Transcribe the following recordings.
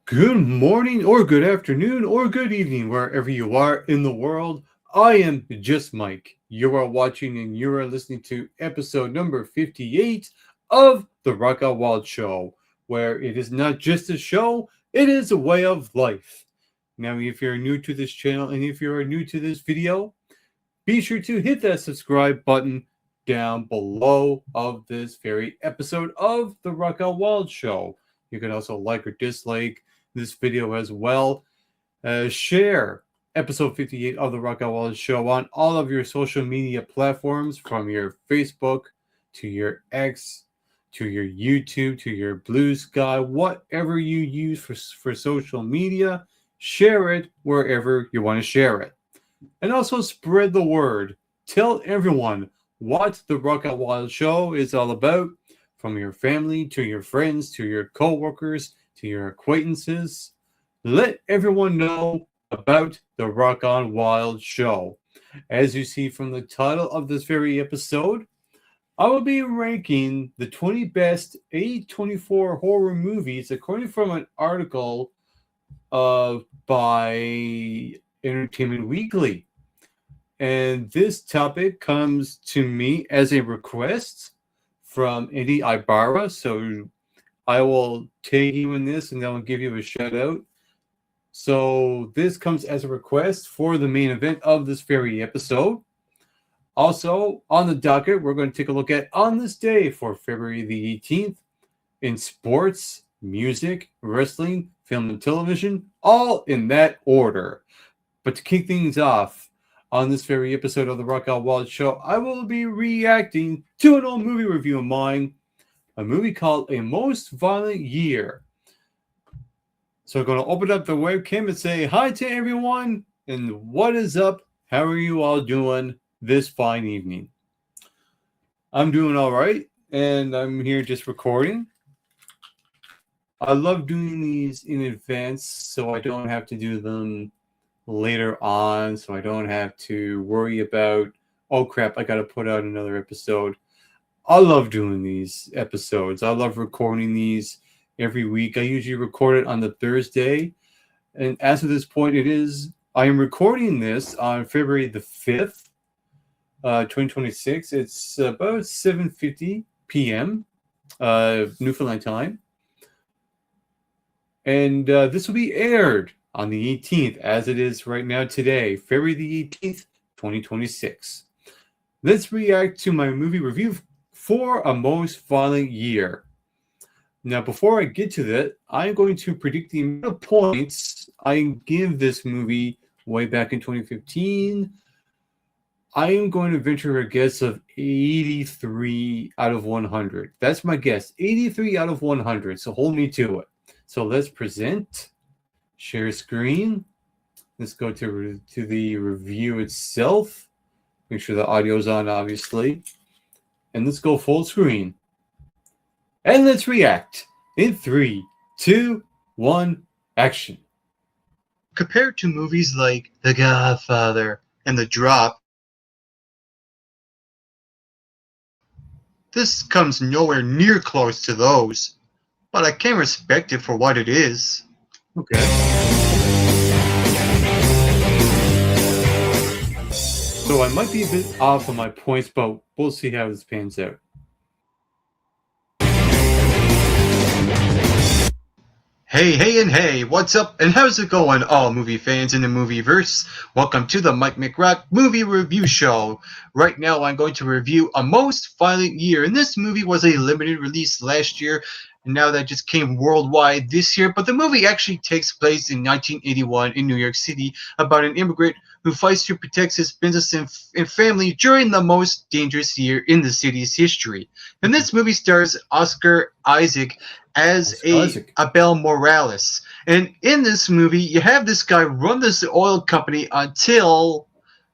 Good morning, or good afternoon, or good evening, wherever you are in the world. I am just Mike. You are watching and you are listening to episode number 58 of the Rock Out Wild Show, where it is not just a show, it is a way of life. Now, if you're new to this channel and if you're new to this video, be sure to hit that subscribe button down below of this very episode of the Rock Out Wild Show. You can also like or dislike this video as well. Share episode 58 of the Rock Out Wild Show on all of your social media platforms, from your Facebook to your X to your YouTube to your Blue Sky, whatever you use for social media. Share it wherever you want to share it. And also spread the word. Tell everyone what the Rock Out Wild Show is all about, from your family to your friends to your co-workers to your acquaintances. Let everyone know about the Rock On Wild Show. As you see from the title of this very episode, I will be ranking the 20 best A24 horror movies according from an article by Entertainment Weekly. And this topic comes to me as a request from Eddie Ibarra. So I will tag you in this and I'll give you a shout out. So this comes as a request for the main event of this very episode. Also on the docket, we're going to take a look at on this day for February the 18th in sports, music, wrestling, film and television, all in that order. But to kick things off, on this very episode of the Rock Out Wild Show, I will be reacting to an old movie review of mine, a movie called A Most Violent Year. So I'm going to open up the webcam and say hi to everyone, and what is up? How are you all doing this fine evening? I'm doing all right, and I'm here just recording. I love doing these in advance so I don't have to do them later on, so I don't have to worry about, oh crap, I got to put out another episode. I love doing these episodes. I love recording these every week. I usually record it on the Thursday, and as of this point, I am recording this on February the 5th, 2026. It's about 7:50 p.m. Newfoundland time, and this will be aired on the 18th, as it is right now today, February the 18th, 2026. Let's react to my movie review for A Most Violent Year. Now, before I get to that, I'm going to predict the amount of points I give this movie way back in 2015. I am going to venture a guess of 83 out of 100. That's my guess, 83 out of 100, so hold me to it. So let's present. Share screen. Let's go to the review itself. Make sure the audio's on, obviously. And let's go full screen. And let's react in 3, 2, 1, action. Compared to movies like The Godfather and The Drop, this comes nowhere near close to those, but I can respect it for what it is. Okay. So I might be a bit off on my points, but we'll see how this pans out. Hey, what's up and how's it going, all movie fans in the movieverse? Welcome to the Mike McRock Movie Review Show. Right now I'm going to review A Most Violent Year, and this movie was a limited release last year, and now that just came worldwide this year, but the movie actually takes place in 1981 in New York City about an immigrant who fights to protect his business and family during the most dangerous year in the city's history. And this movie stars Oscar Isaac as Abel Morales. And in this movie, you have this guy run this oil company until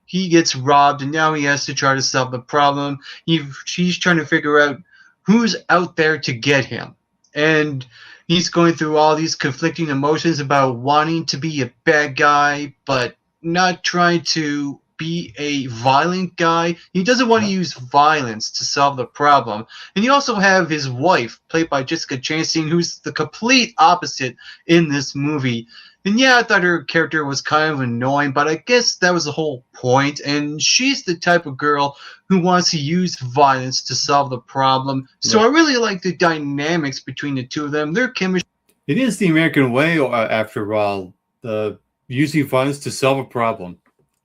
he gets robbed, and now he has to try to solve the problem. He's trying to figure out who's out there to get him. And he's going through all these conflicting emotions about wanting to be a bad guy, but not trying to be a violent guy. He doesn't want to Yep. use violence to solve the problem. And you also have his wife, played by Jessica Chastain, who's the complete opposite in this movie. And yeah, I thought her character was kind of annoying, but I guess that was the whole point. And she's the type of girl who wants to use violence to solve the problem. So I Right. really like the dynamics between the two of them. Their chemistry It is the American way, after all, the using violence to solve a problem.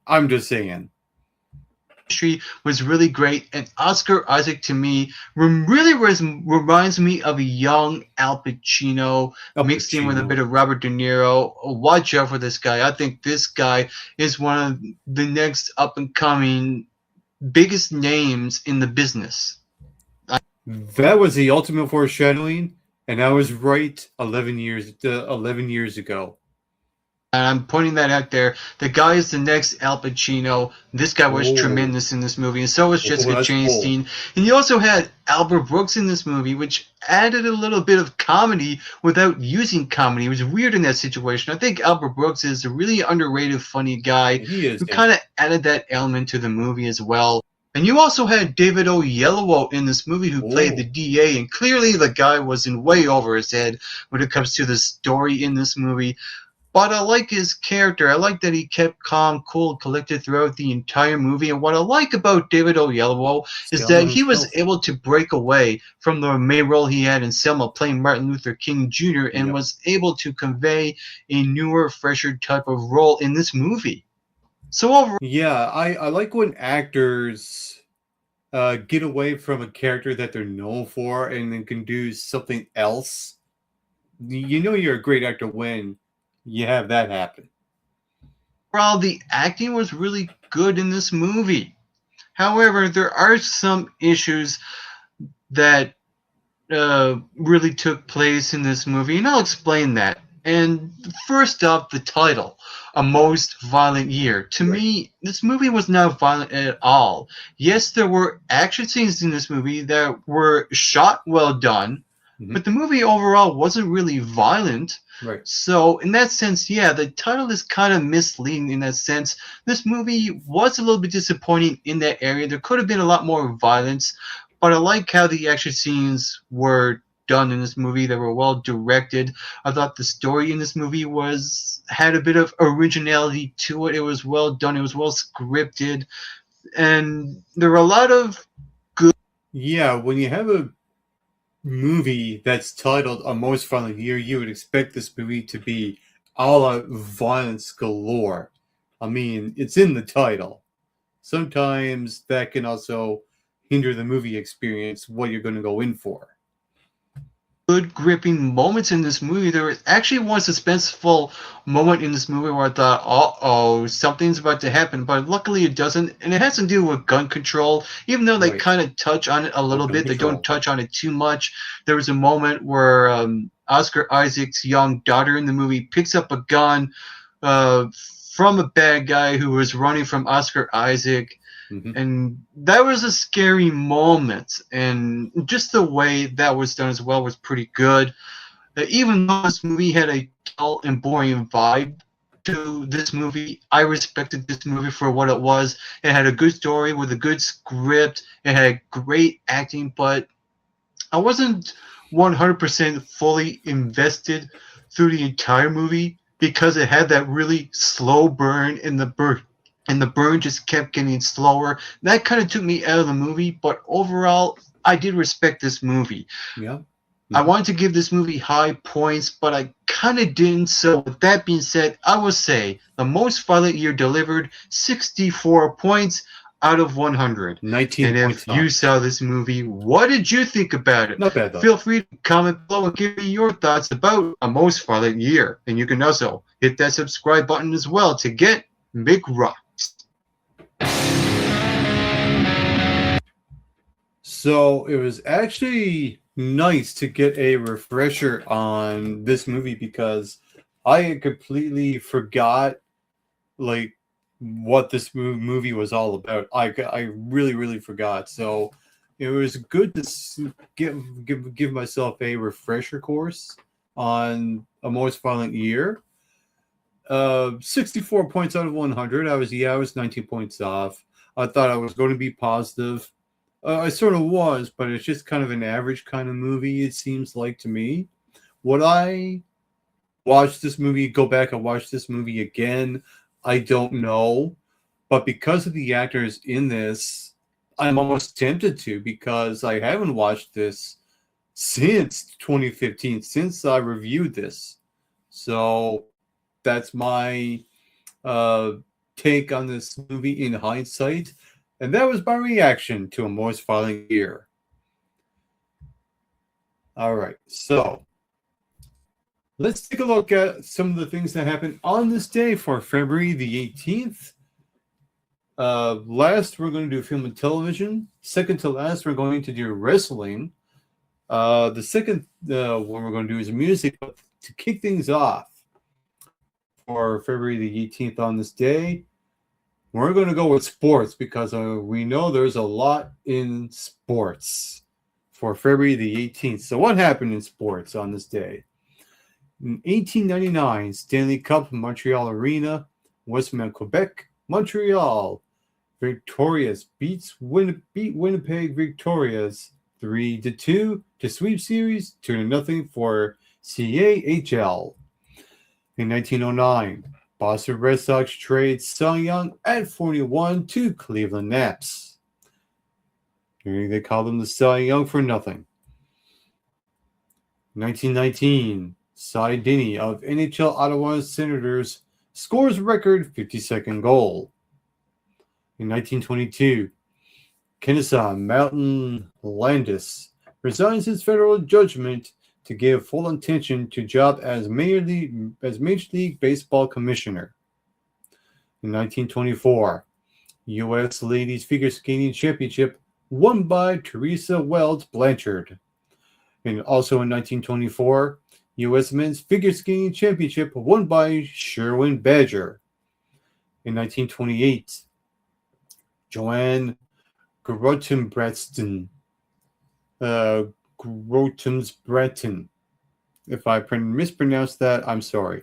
I'm just saying. was really great, and Oscar Isaac to me reminds me of a young Al Pacino Al mixed in with a bit Pacino. of Robert De Niro. Watch out for this guy. I think this guy is one of the next up and coming biggest names in the business. That was the ultimate foreshadowing, and I was right 11 years ago. And I'm pointing that out there. The guy is the next Al Pacino. This guy was Oh, tremendous in this movie, and so was oh, Jessica that's bold. Chastain. And you also had Albert Brooks in this movie, which added a little bit of comedy without using comedy. It was weird in that situation. I think Albert Brooks is a really underrated, funny guy He is, who yeah. kind of added that element to the movie as well. And you also had David Oyelowo in this movie who played the Oh, DA, and clearly the guy was in way over his head when it comes to the story in this movie. But I like his character. I like that he kept calm, cool, collected throughout the entire movie. And what I like about David Oyelowo is that Selma he was himself. able to break away from the main role he had in Selma, playing Martin Luther King Jr., and Yep. was able to convey a newer, fresher type of role in this movie. So overall, Yeah, I like when actors get away from a character that they're known for and then can do something else. You know you're a great actor when you have that happen. the acting was really good in this movie. However, there are some issues that really took place in this movie, and I'll explain that. And first up, the title, A Most Violent Year. To Right. me, this movie was not violent at all. Yes, there were action scenes in this movie that were shot well done, Hmm. but the movie overall wasn't really violent. Right. So, in that sense, yeah, the title is kind of misleading in that sense. This movie was a little bit disappointing in that area. There could have been a lot more violence, but I like how the action scenes were done in this movie. They were well directed. I thought the story in this movie was had a bit of originality to it. It was well done. It was well scripted, and there were a lot of Yeah, when you have a movie that's titled A Most Violent Year, you would expect this movie to be a la violence galore. I mean, it's in the title. Sometimes that can also hinder the movie experience, what you're going to go in for. good gripping moments in this movie. There was actually one suspenseful moment in this movie where I thought, oh, something's about to happen, but luckily it doesn't. And it has to do with gun control. Even though they Right. kind of touch on it a Oh, little gun bit, they don't control. touch on it too much. There was a moment where Oscar Isaac's young daughter in the movie picks up a gun uh, from a bad guy who was running from Oscar Isaac, Hmm. and that was a scary moment, and just the way that was done as well was pretty good. Even though this movie had a dull and boring vibe to this movie, I respected this movie for what it was. It had a good story with a good script, it had great acting, but I wasn't 100% fully invested through the entire movie because it had that really slow burn and the burn just kept getting slower. That kind of took me out of the movie, but overall I did respect this movie. Yeah. I Hmm. wanted to give this movie high points, but I kind of didn't. So, with that being said, I will say The Most Violent Year delivered 64 points out of 100. 19 And points if you high. saw this movie, what did you think about it? Not bad, though. Feel free to comment below and give me your thoughts about A Most Violent Year. And you can also hit that subscribe button as well to get Big Rock. So it was actually nice to get a refresher on this movie because I had completely forgot like what this movie was all about. I really really forgot. So it was good to give myself a refresher course on A Most Violent Year. 64 points out of 100. I was 19 points off. I thought I was going to be positive. I sort of was, but it's just kind of an average kind of movie, it seems like to me. Would I watch this movie, go back and watch this movie again? I don't know. But because of the actors in this, I'm almost tempted to, because I haven't watched this since 2015, since I reviewed this. So that's my uh, take on this movie in hindsight. And that was my reaction to A Most Violent Year. All right, so let's take a look at some of the things that happened on this day for February the 18th. Last, we're going to do film and television. Second to last, we're going to do wrestling. The second one we're going to do is music. But to kick things off for February the 18th on this day, we're going to go with sports, because we know there's a lot in sports for February the 18th. So what happened in sports on this day? In 1899, Stanley Cup, Montreal Arena, Westmount, Quebec, Montreal Victorious beat Winnipeg Victorious 3-2 to sweep series 2-0 for CAHL. In 1909, Boston Red Sox trade Cy Young at 41 to Cleveland Naps. They call them the Cy Young for nothing. 1919, Cy Denny of NHL Ottawa Senators scores record 50-second goal. In 1922, Kennesaw Mountain Landis resigns his federal judgment to give full attention to job as Major League Baseball Commissioner. In 1924, U.S. Ladies Figure Skating Championship won by Teresa Wells Blanchard. And also in 1924, U.S. Men's Figure Skating Championship won by Sherwin Badger. In 1928, Joanne Grotemsbretten, if I mispronounced that, I'm sorry.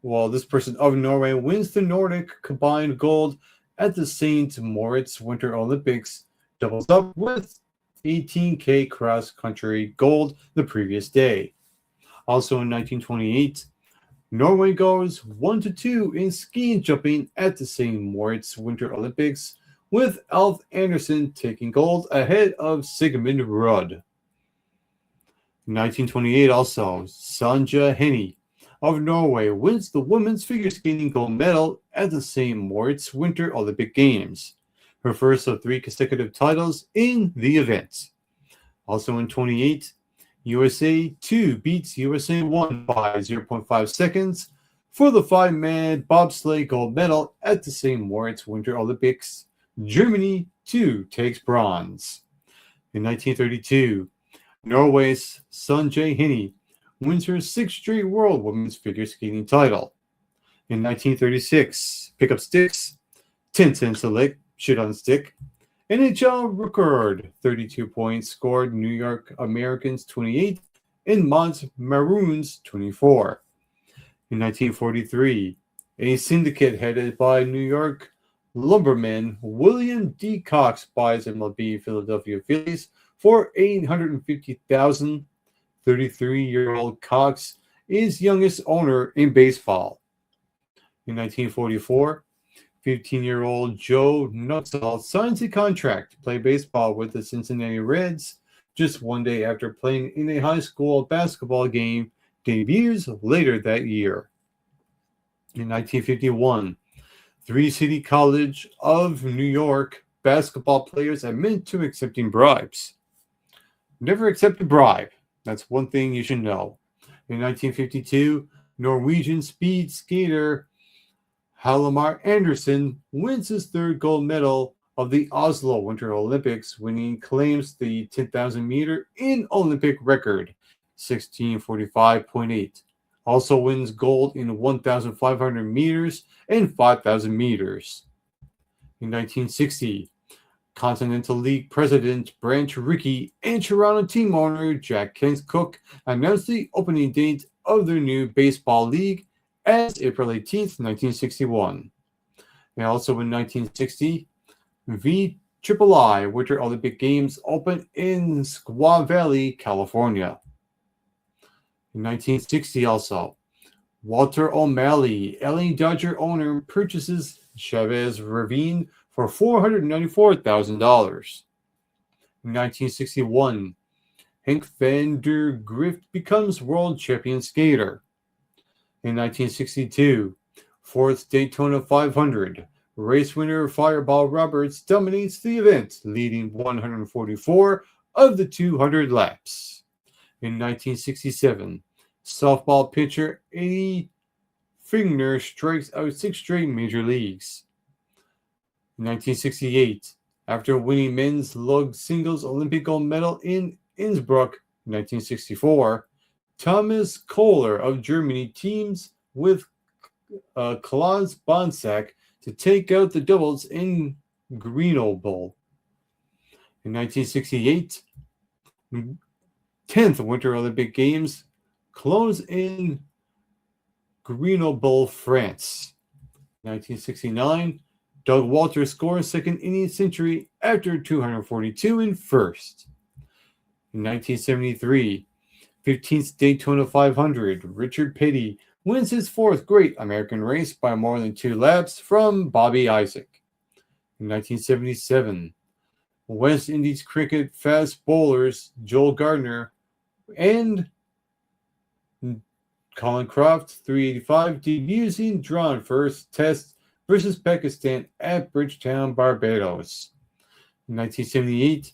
Well, this person of Norway wins the Nordic combined gold at the St. Moritz Winter Olympics, doubles up with 18K cross-country gold the previous day. Also in 1928, Norway goes 1-2 in ski and jumping at the St. Moritz Winter Olympics, with Alf Anderson taking gold ahead of Sigmund Rudd. 1928 also, Sonja Henie of Norway wins the women's figure skating gold medal at the St. Moritz Winter Olympic Games, her first of 3 consecutive titles in the event. Also in 28, USA 2 beats USA 1 by 0.5 seconds for the 5-man bobsleigh gold medal at the St. Moritz Winter Olympics. Germany 2 takes bronze. In 1932, Norway's Sonja Henie wins her 6th straight World Women's Figure Skating title. In 1936, pick up sticks, 10 cents a lick, shit on a stick. NHL record, 32 points scored, New York Americans 28 and Mont Maroons 24. In 1943, a syndicate headed by New York lumberman William D. Cox buys MLB Philadelphia Phillies for $850,000. 33-year-old Cox is youngest owner in baseball. In 1944, 15-year-old Joe Nuxhall signs a contract to play baseball with the Cincinnati Reds just one day after playing in a high school basketball game debuts later that year. In 1951, Three City College of New York basketball players admit to accepting bribes. Never accept a bribe. That's one thing you should know. In 1952, Norwegian speed skater Hallamar Andersen wins his 3rd gold medal of the Oslo Winter Olympics, winning claims the 10,000 meter in Olympic record, 16:45.8. Also wins gold in 1,500 meters and 5,000 meters. In 1960, Continental League president Branch Rickey and Toronto team owner Jack Kent Cook announced the opening date of their new baseball league as April 18th, 1961. And also in 1960, VIII Winter Olympic Games opened in Squaw Valley, California. In 1960 also, Walter O'Malley, LA Dodger owner, purchases Chavez Ravine for $494,000. In 1961, Henk van der Grift becomes world champion skater. In 1962, fourth Daytona 500, race winner Fireball Roberts dominates the event, leading 144 of the 200 laps. In 1967, softball pitcher Eddie Fingner strikes out 6 straight major leagues. In 1968, after winning men's lug singles Olympic gold medal in Innsbruck, 1964, Thomas Kohler of Germany teams with Klaus Bonsack to take out the doubles in Grenoble. In 1968, 10th Winter Olympic Games close in Grenoble, France. 1969, Doug Walters scores second inning century after 242 in first. In 1973, 15th Daytona 500, Richard Petty wins his fourth Great American Race by more than 2 laps from Bobby Isaac. In 1977, West Indies cricket fast bowlers Joel Gardner and Colin Croft, 385, debuts in drawn first test versus Pakistan at Bridgetown, Barbados. In 1978,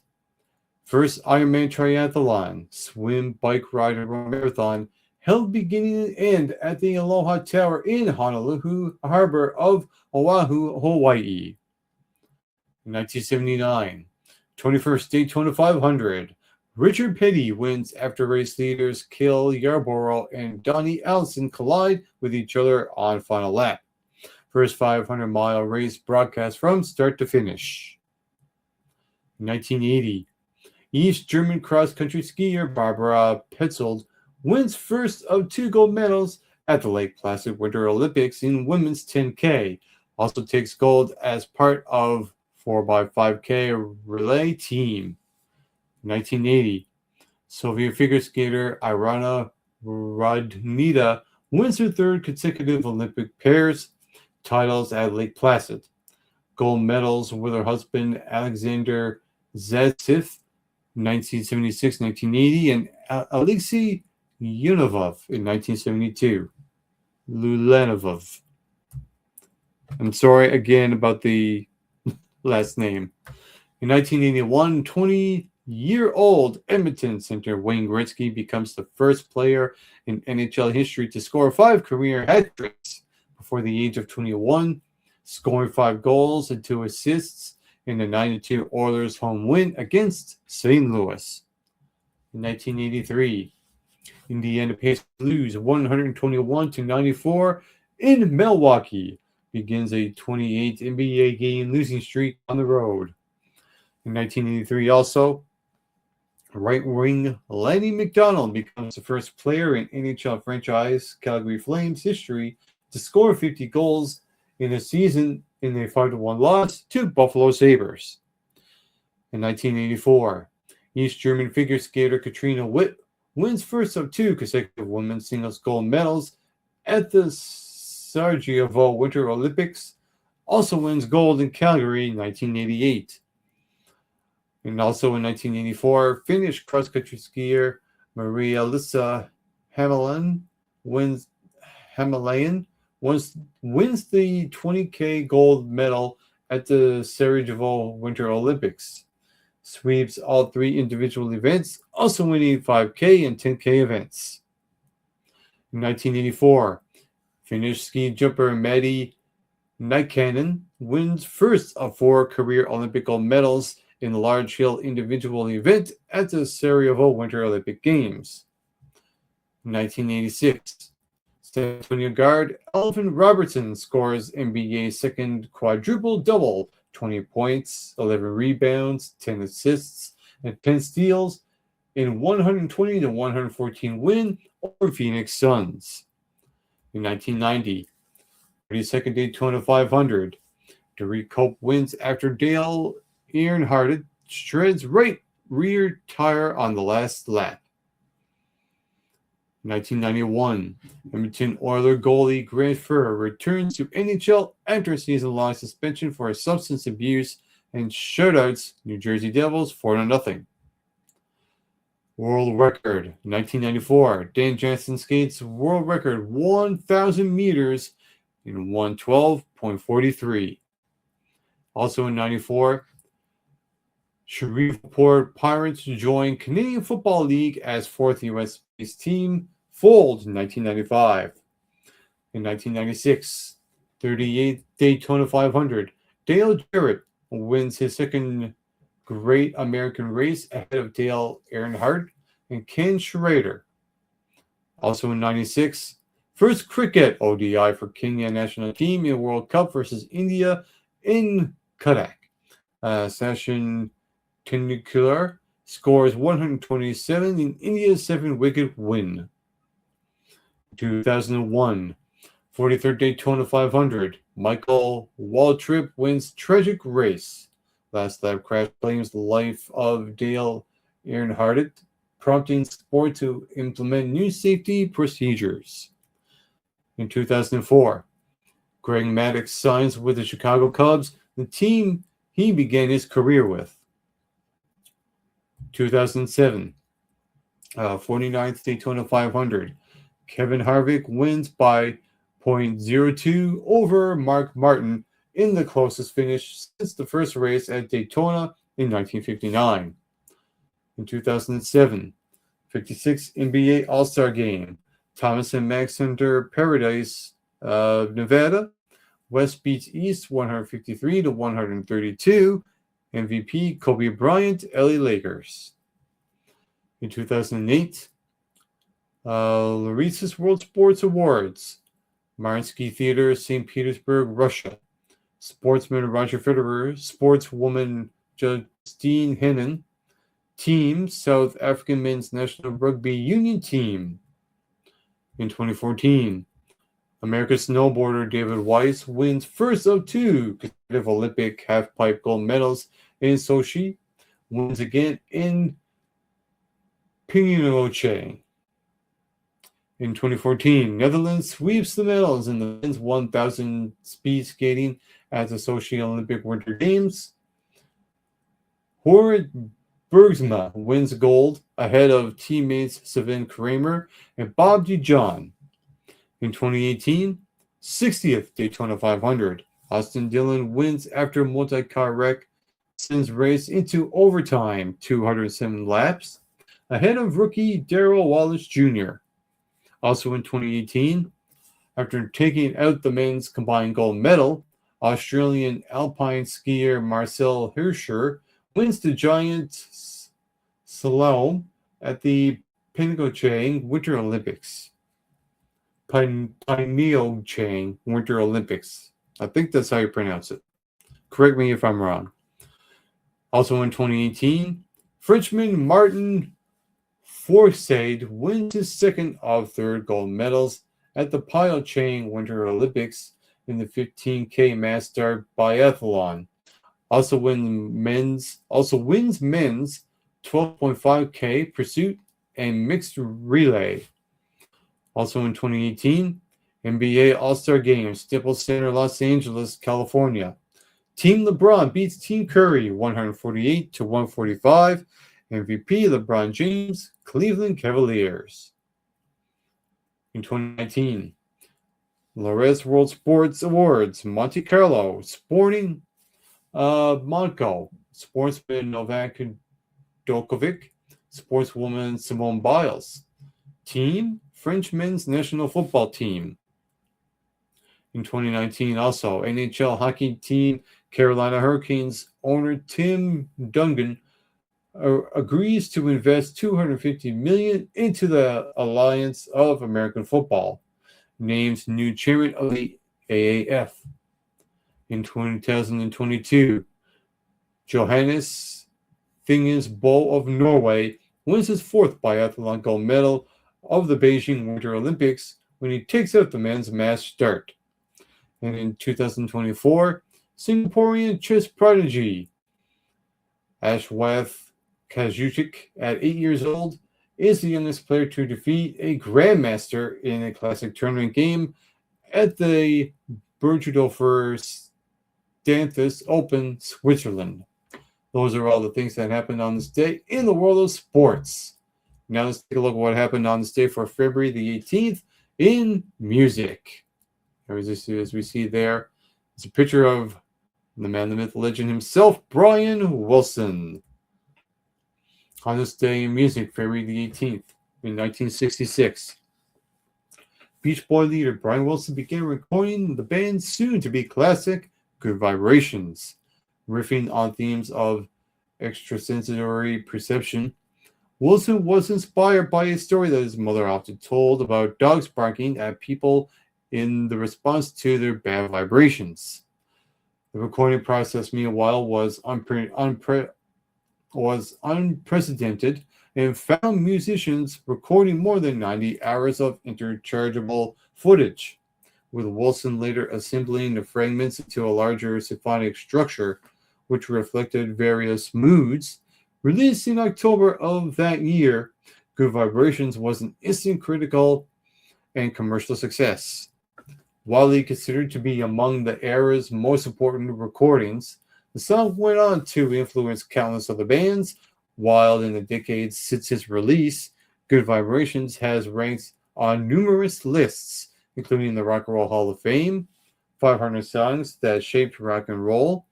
first Ironman triathlon, swim, bike ride, and run marathon held beginning and end at the Aloha Tower in Honolulu Harbor of Oahu, Hawaii. In 1979, 21st Daytona 500, Richard Petty wins after race leaders Cale Yarborough and Donnie Allison collide with each other on final lap. First 500-mile race broadcast from start to finish. In 1980, East German cross-country skier Barbara Petzold wins first of 2 gold medals at the Lake Placid Winter Olympics in women's 10K. Also takes gold as part of 4x5K relay team. 1980, Soviet figure skater Irina Rodnida wins her 3rd consecutive Olympic pairs titles at Lake Placid. Gold medals with her husband Alexander Zaitsev, 1976-1980, and Alexei Yunovov in 1972. Lulenovov. I'm sorry again about the last name. In 1981, 20-year-old Edmonton center Wayne Gretzky becomes the first player in NHL history to score 5 career hat-tricks before the age of 21, scoring 5 goals and 2 assists in the 9-2 Oilers home win against St. Louis. In 1983, Indiana Pacers lose 121-94 in Milwaukee, begins a 28 NBA game losing streak on the road. In 1983 also, right wing Lenny McDonald becomes the first player in NHL franchise Calgary Flames history to score 50 goals in a season in a 5-1 loss to Buffalo Sabres. In 1984, East German figure skater Katrina Witt wins first of 2 consecutive women's singles gold medals at the Sarajevo Winter Olympics, also wins gold in Calgary in 1988. And also in 1984, Finnish cross-country skier Maria-Liisa Hämäläinen wins the 20K gold medal at the Sarajevo Winter Olympics. Sweeps all 3 individual events, also winning 5K and 10K events. In 1984, Finnish ski jumper Matti Nykänen wins first of 4 career Olympic gold medals in the large hill individual event at the Sarajevo Winter Olympic Games. In 1986, San Antonio guard Alvin Robertson scores NBA's second quadruple double, 20 points, 11 rebounds, 10 assists, and 10 steals in 120-114 win over Phoenix Suns. In 1990, 32nd Daytona 500, Derek Cope wins after Dale Earnhardt shreds right rear tire on the last lap. 1991, Edmonton Oilers goalie Grant Fuhr returns to NHL after a season-long suspension for substance abuse and shutouts New Jersey Devils 4-0. World record, 1994, Dan Jansen skates world record 1,000 meters in 1:12.43. Also in 94, Shreveport Pirates joined Canadian Football League as fourth U.S.-based team, fold in 1995. In 1996, 38th Daytona 500, Dale Jarrett wins his second Great American Race ahead of Dale Earnhardt and Ken Schrader. Also in 96, first cricket ODI for Kenya national team in World Cup versus India in Cuttack. Sachin Tendulkar scores 127 in India's 7-wicket win. 2001, 43rd Daytona 500, Michael Waltrip wins tragic race. Last lap crash claims the life of Dale Earnhardt, prompting sport to implement new safety procedures. In 2004, Greg Maddux signs with the Chicago Cubs, the team he began his career with. 2007, 49th Daytona 500, Kevin Harvick wins by 0.02 over Mark Martin in the closest finish since the first race at Daytona in 1959. In 2007, 56th NBA All-Star Game, Thomas and Max Center Paradise, Nevada. West beats East 153-132. MVP Kobe Bryant, LA Lakers. In 2008, Larissa's World Sports Awards, Mariinsky Theater, St. Petersburg, Russia. Sportsman Roger Federer, sportswoman Justine Henin, team South African men's national rugby union team. In 2014, American snowboarder David Weiss wins first of two consecutive Olympic halfpipe gold medals in Sochi, wins again in Pyeongchang. In 2014, Netherlands sweeps the medals in the men's 1,000 speed skating at the Sochi Olympic Winter Games. Jorrit Bergsma wins gold ahead of teammates Sven Kramer and Bob Dijon. In 2018, 60th Daytona 500, Austin Dillon wins after multi-car wreck sends race into overtime, 207 laps, ahead of rookie Darrell Wallace Jr. Also in 2018, after taking out the men's combined gold medal, Australian alpine skier Marcel Hirscher wins the giant slalom at the Pyeongchang Winter Olympics. Pyeongchang Winter Olympics. I think that's how you pronounce it. Correct me if I'm wrong. Also in 2018, Frenchman Martin Fourcade wins his second of third gold medals at the Pyeongchang Winter Olympics in the 15K mass start biathlon. Also wins men's 12.5K pursuit and mixed relay. Also in 2018, NBA All-Star Game, Staples Center, Los Angeles, California. Team LeBron beats Team Curry 148-145. MVP LeBron James, Cleveland Cavaliers. In 2019, Lares World Sports Awards, Monte Carlo, Sporting Monaco, sportsman Novak Djokovic, sportswoman Simone Biles. Team, French men's national football team. In 2019, also, NHL hockey team Carolina Hurricanes owner Tim Duncan agrees to invest $250 million into the Alliance of American Football, names new chairman of the AAF. In 2022, Johannes Fingens Bo of Norway wins his fourth biathlon gold medal of the Beijing Winter Olympics when he takes out the men's mass start. And in 2024, Singaporean chess prodigy Ashwath Kajuchik, at 8 years old, is the youngest player to defeat a grandmaster in a classic tournament game at the Bergedorfer Stanthus Open, Switzerland. Those are all the things that happened on this day in the world of sports. Now let's take a look at what happened on this day for February the 18th in music. As we see there, it's a picture of the man, the myth, the legend himself, Brian Wilson. On this day in music, February the 18th, in 1966, Beach Boy leader Brian Wilson began recording the band's soon-to-be classic, Good Vibrations, riffing on themes of extrasensory perception. Wilson was inspired by a story that his mother often told about dogs barking at people in the response to their bad vibrations. The recording process, meanwhile, was unprecedented and found musicians recording more than 90 hours of interchangeable footage, with Wilson later assembling the fragments into a larger symphonic structure, which reflected various moods. Released in October of that year, Good Vibrations was an instant critical and commercial success. Widely considered to be among the era's most important recordings, the song went on to influence countless other bands, while in the decades since its release, Good Vibrations has ranked on numerous lists, including the Rock and Roll Hall of Fame, 500 Songs That Shaped Rock and Roll,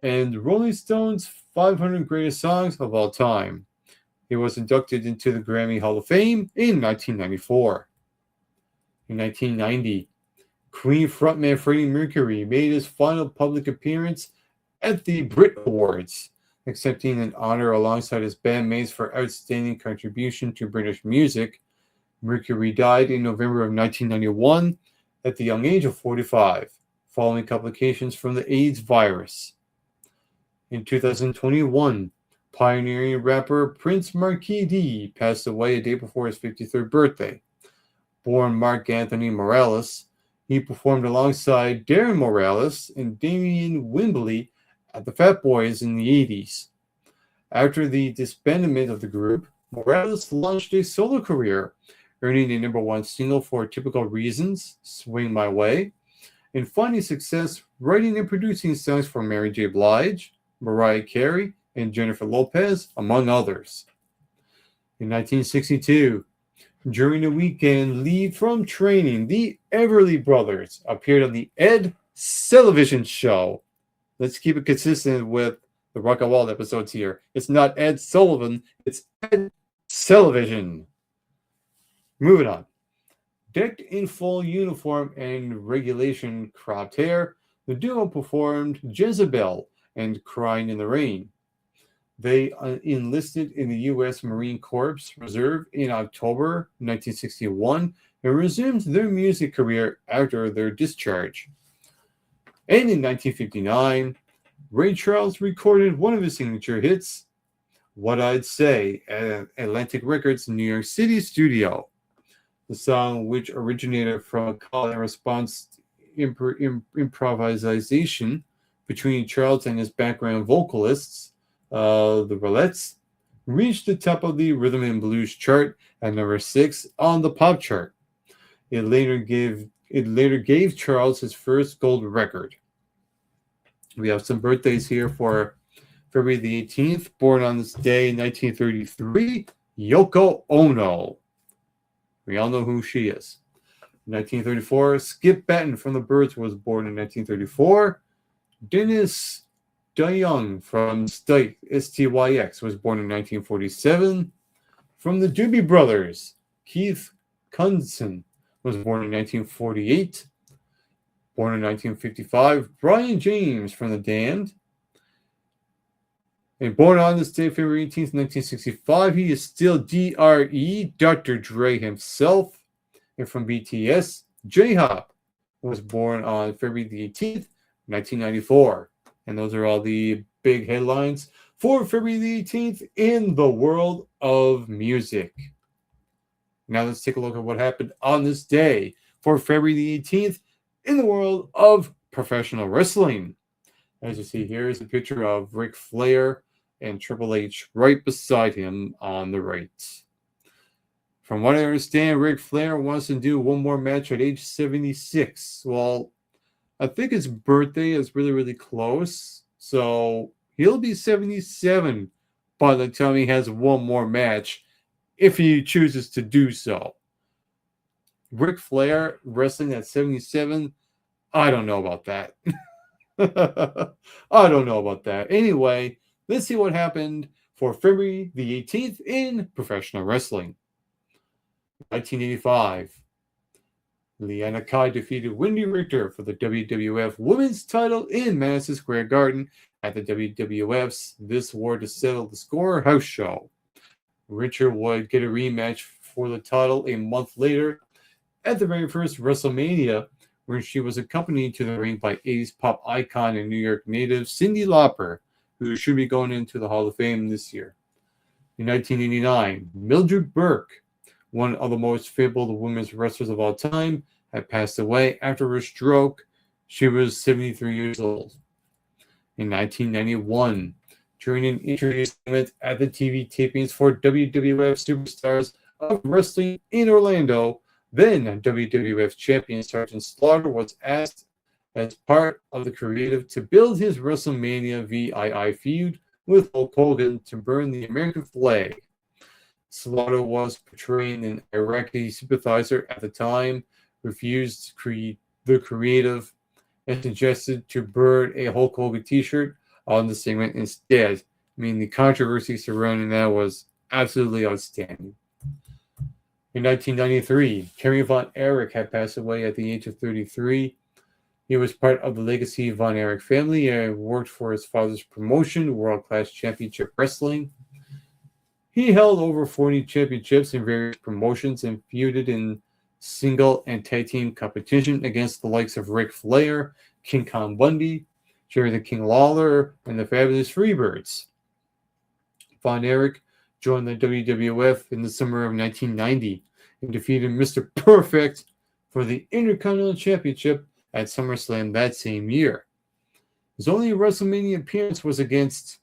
and Rolling Stone's 500 Greatest Songs of All Time. It was inducted into the Grammy Hall of Fame in 1994. In 1990, Queen frontman Freddie Mercury made his final public appearance at the Brit Awards, accepting an honor alongside his bandmates for outstanding contribution to British music. Mercury died in November of 1991 at the young age of 45, following complications from the AIDS virus. In 2021, pioneering rapper Prince Marquis D passed away a day before his 53rd birthday. Born Mark Anthony Morales, he performed alongside Darren Morales and Damian Wimbley at the Fat Boys in the 80s. After the disbandment of the group, Morales launched a solo career, earning a #1 single for Typical Reasons, Swing My Way, and finding success writing and producing songs for Mary J. Blige, Mariah Carey, and Jennifer Lopez, among others. In 1962, during the weekend leave from training, the Everly Brothers appeared on the Ed Sullivan Show. Let's keep it consistent with the Rock and Roll episodes here. It's not Ed Sullivan, it's Ed Sullivan. Moving on. Decked in full uniform and regulation cropped hair, the duo performed Jezebel and Crying in the Rain. They enlisted in the U.S. Marine Corps Reserve in October 1961 and resumed their music career after their discharge. And in 1959, Ray Charles recorded one of his signature hits, What I'd Say, at Atlantic Records' New York City studio. The song, which originated from a call and response improvisation between Charles and his background vocalists, the Rollettes, reached the top of the rhythm and blues chart at number 6 on the pop chart. It later gave Charles his first gold record. We have some birthdays here for February the 18th. Born on this day in 1933, Yoko Ono. We all know who she is. 1934, Skip Batten from the Byrds was born in 1934. Dennis DeYoung from STYX was born in 1947. From the Doobie Brothers, Keith Kunson was born in 1948. Born in 1955, Brian James from The Damned. And born on this day, February 18th, 1965, he is still D.R.E., Dr. Dre himself. And from BTS, J-Hop was born on February the 18th, 1994. And those are all the big headlines for February the 18th in the world of music. Now let's take a look at what happened on this day for February the 18th in the world of professional wrestling. As you see here is a picture of Ric Flair and Triple H right beside him on the right. From what I understand, Ric Flair wants to do one more match at age 76. Well, I think his birthday is really, really close. So he'll be 77 by the time he has one more match, if he chooses to do so. Ric Flair wrestling at 77, I don't know about that. I don't know about that. Anyway, let's see what happened for February the 18th in professional wrestling. 1985. Liana Kai defeated Wendy Richter for the WWF Women's title in Madison Square Garden at the WWF's This War to Settle the Score house show. Richter would get a rematch for the title a month later at the very first WrestleMania, where she was accompanied to the ring by 80s pop icon and New York native Cyndi Lauper, who should be going into the Hall of Fame this year. In 1989, Mildred Burke, one of the most fabled women's wrestlers of all time, had passed away after a stroke. She was 73 years old. In 1991, during an interview segment at the TV tapings for WWF Superstars of Wrestling in Orlando, then WWF champion Sergeant Slaughter was asked as part of the creative to build his WrestleMania VII feud with Hulk Hogan to burn the American flag. Slaughter was portraying an Iraqi sympathizer at the time, refused the creative, and suggested to burn a Hulk Hogan t-shirt on the segment instead. I mean, the controversy surrounding that was absolutely outstanding. In 1993, Kerry Von Erich had passed away at the age of 33. He was part of the legacy Von Erich family and worked for his father's promotion, World Class Championship Wrestling. He held over 40 championships in various promotions and feuded in single and tag team competition against the likes of Ric Flair, King Kong Bundy, Jerry the King Lawler, and the Fabulous Freebirds. Von Erich joined the WWF in the summer of 1990 and defeated Mr. Perfect for the Intercontinental Championship at SummerSlam that same year. His only WrestleMania appearance was against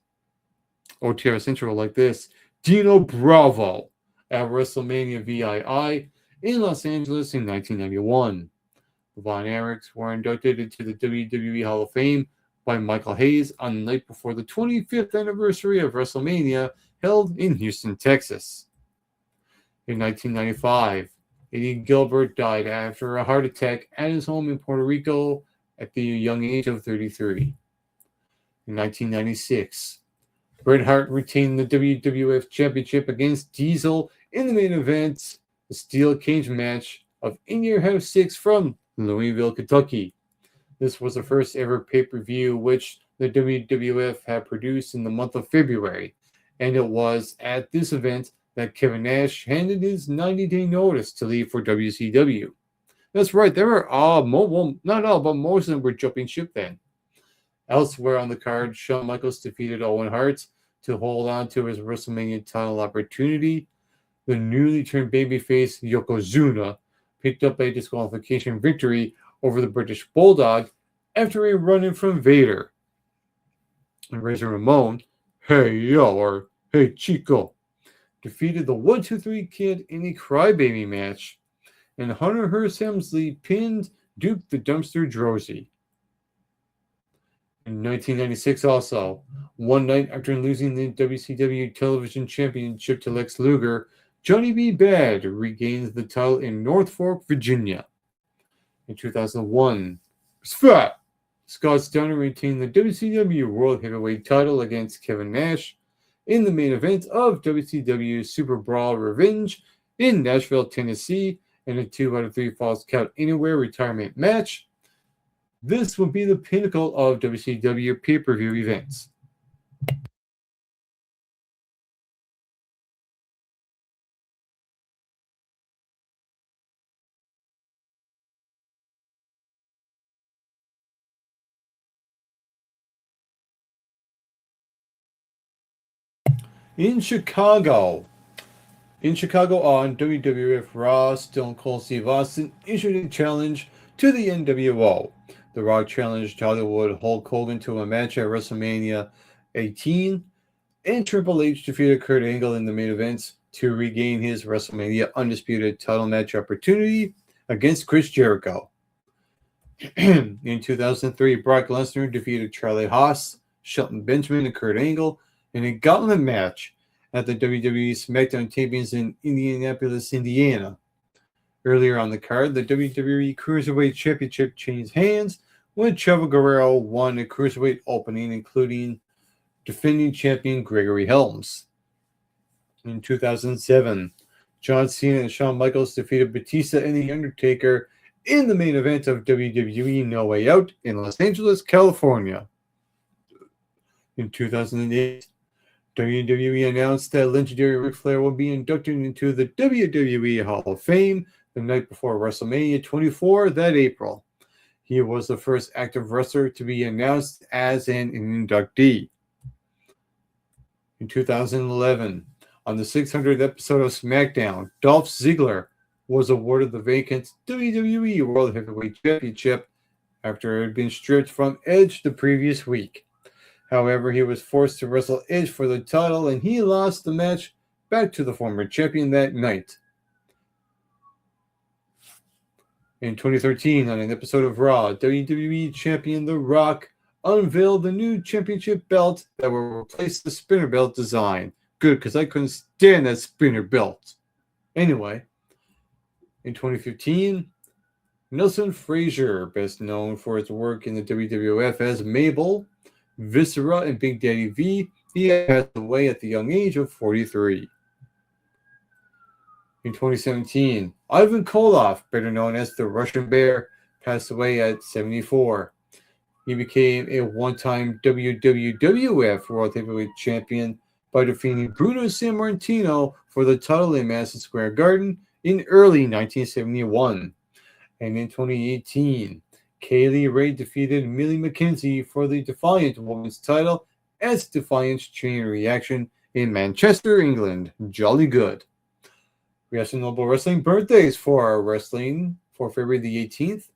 OTR Central like this, Dino Bravo at WrestleMania VII in Los Angeles in 1991. The Von Erichs were inducted into the WWE Hall of Fame by Michael Hayes on the night before the 25th anniversary of WrestleMania held in Houston, Texas. In 1995, Eddie Gilbert died after a heart attack at his home in Puerto Rico at the young age of 33. In 1996, Bret Hart retained the WWF Championship against Diesel in the main event, the steel cage match of In Your House 6 from Louisville, Kentucky. This was the first ever pay-per-view which the WWF had produced in the month of February, and it was at this event that Kevin Nash handed his 90-day notice to leave for WCW. That's right, there were not all, but most of them were jumping ship then. Elsewhere on the card, Shawn Michaels defeated Owen Hart to hold on to his WrestleMania title opportunity. The newly turned babyface Yokozuna picked up a disqualification victory over the British Bulldog after a run-in from Vader. And Razor Ramon, hey yo, or hey Chico, defeated the 1-2-3 Kid in a crybaby match, and Hunter Hearst Helmsley pinned Duke the Dumpster Droese. In 1996 also, one night after losing the WCW Television Championship to Lex Luger, Johnny B. Bad regains the title in North Fork, Virginia. In 2001, Scott Steiner retained the WCW World Heavyweight title against Kevin Nash in the main event of WCW Super Brawl Revenge in Nashville, Tennessee, in a 2 out of 3 Falls Count Anywhere retirement match. This would be the pinnacle of WCW pay-per-view events. In Chicago, In Chicago on WWF Raw, Stone Cold Steve Austin issued a challenge to the NWO. The Rock challenged Hollywood Hulk Hogan to a match at WrestleMania 18, and Triple H defeated Kurt Angle in the main event to regain his WrestleMania Undisputed title match opportunity against Chris Jericho. In 2003, Brock Lesnar defeated Charlie Haas, Shelton Benjamin, and Kurt Angle in a gauntlet match at the WWE SmackDown tapings in Indianapolis, Indiana. Earlier on the card, the WWE Cruiserweight Championship changed hands when Chavo Guerrero won a Cruiserweight opening, including defending champion Gregory Helms. In 2007, John Cena and Shawn Michaels defeated Batista and The Undertaker in the main event of WWE No Way Out in Los Angeles, California. In 2008, WWE announced that legendary Ric Flair will be inducted into the WWE Hall of Fame the night before WrestleMania 24 that April. He was the first active wrestler to be announced as an inductee. In 2011, on the 600th episode of SmackDown, Dolph Ziggler was awarded the vacant WWE World Heavyweight Championship after it had been stripped from Edge the previous week. However, he was forced to wrestle Edge for the title, and he lost the match back to the former champion that night. In 2013, on an episode of Raw, WWE champion The Rock unveiled the new championship belt that will replace the spinner belt design. Good, because I couldn't stand that spinner belt. Anyway, in 2015, Nelson Frazier, best known for his work in the WWF as Mabel, Viscera, and Big Daddy V, he passed away at the young age of 43. In 2017, Ivan Koloff, better known as the Russian Bear, passed away at 74. He became a one-time WWF World Heavyweight Champion by defeating Bruno Sammartino for the title in Madison Square Garden in early 1971. And in 2018, Kaylee Ray defeated Millie McKenzie for the Defiant Women's title at Defiance Chain Reaction in Manchester, England. Jolly good. We have some notable wrestling birthdays for our wrestling for February the 18th.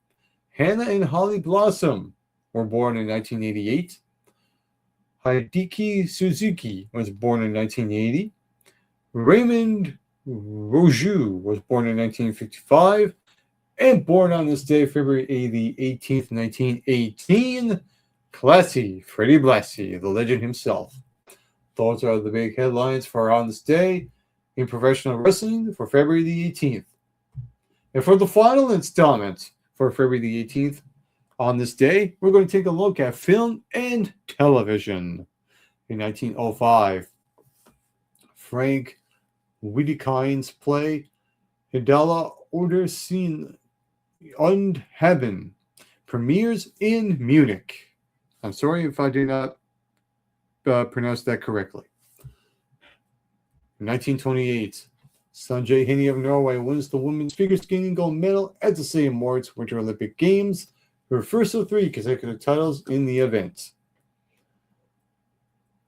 Hannah and Holly Blossom were born in 1988. Hideki Suzuki was born in 1980. Raymond Roju was born in 1955. And born on this day, February the 18th, 1918, Classy Freddie Blassie, the legend himself. Those are the big headlines for on this day in professional wrestling for February the 18th. And for the final installment for February the 18th, on this day, we're going to take a look at film and television. In 1905, Frank Wiedekind's play Hidala oder Sin und Heaven premieres in Munich. I'm sorry if I did not pronounce that correctly. In 1928, Sanjay Hini of Norway wins the women's figure skating gold medal at the same Winter Olympic Games, her first of 3 consecutive titles in the event.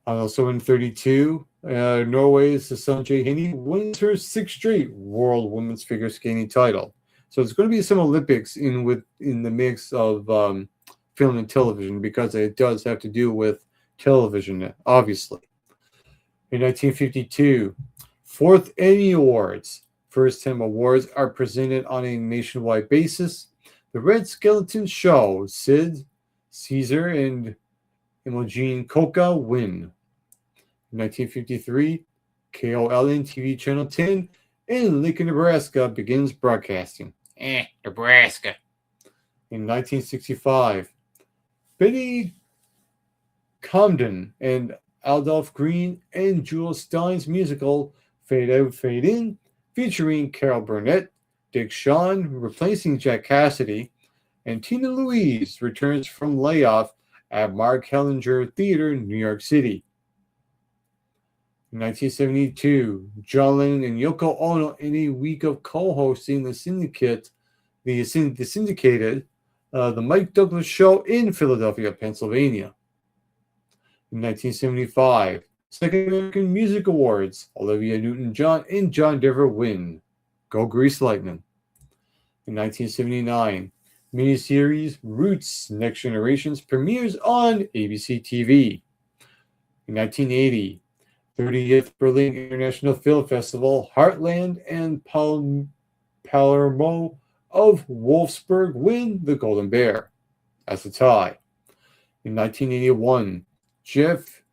Also in 32, Norway's Sanjay Hini wins her 6th straight World Women's Figure Skating title. So it's going to be some Olympics in the mix of film and television, because it does have to do with television, obviously. In 1952, 4th Emmy Awards. First time awards are presented on a nationwide basis. The Red Skeleton Show, Sid, Caesar, and Imogen Coca win. In 1953, KOLN TV Channel 10 in Lincoln, Nebraska begins broadcasting. Nebraska. In 1965, Betty Comden and Adolph Green and Jewel Stein's musical Fade Out, Fade In, featuring Carol Burnett, Dick Shawn replacing Jack Cassidy, and Tina Louise returns from layoff at Mark Hellinger Theater in New York City. In 1972, John Lennon and Yoko Ono, in a week of co-hosting the syndicated The Mike Douglas Show in Philadelphia, Pennsylvania. In 1975, Second American Music Awards, Olivia Newton-John and John Denver win. Go Grease Lightning. In 1979, miniseries Roots Next Generations premieres on ABC TV. In 1980, 30th Berlin International Film Festival, Heartland and Palermo of Wolfsburg win the Golden Bear as a tie. In 1981, Jeff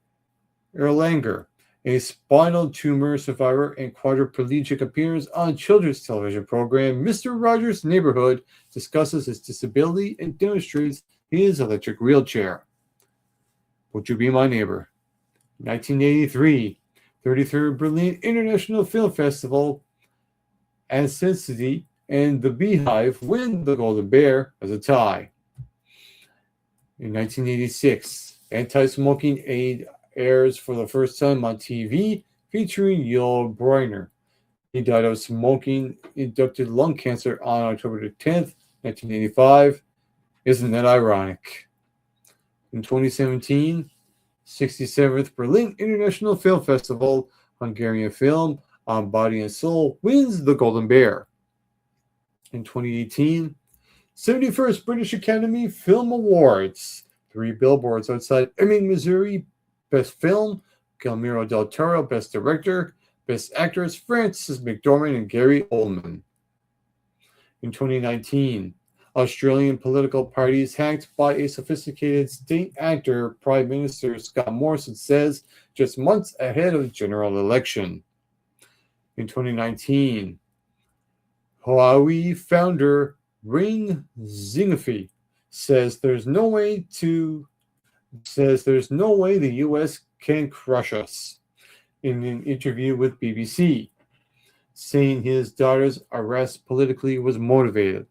Erlanger, a spinal tumor survivor and quadriplegic, appears on children's television program Mr. Rogers' Neighborhood, discusses his disability, and demonstrates his electric wheelchair. Would you be my neighbor? 1983, 33rd Berlin International Film Festival, Ancestry and The Beehive win the Golden Bear as a tie. In 1986, Anti-Smoking Aid airs for the first time on TV, featuring Yul Brynner. He died of smoking-induced lung cancer on October 10th, 1985. Isn't that ironic? In 2017, 67th Berlin International Film Festival, Hungarian film On Body and Soul wins the Golden Bear. In 2018, 71st British Academy Film Awards, 3 billboards outside Ebbing, Missouri. Best Film, Guillermo del Toro. Best Director, Best Actress, Frances McDormand and Gary Oldman. In 2019, Australian political parties hacked by a sophisticated state actor. Prime Minister Scott Morrison says just months ahead of the general election. In 2019, Huawei founder Ring Zhengfei says there's no way the U.S. can crush us in an interview with BBC, saying his daughter's arrest politically was motivated.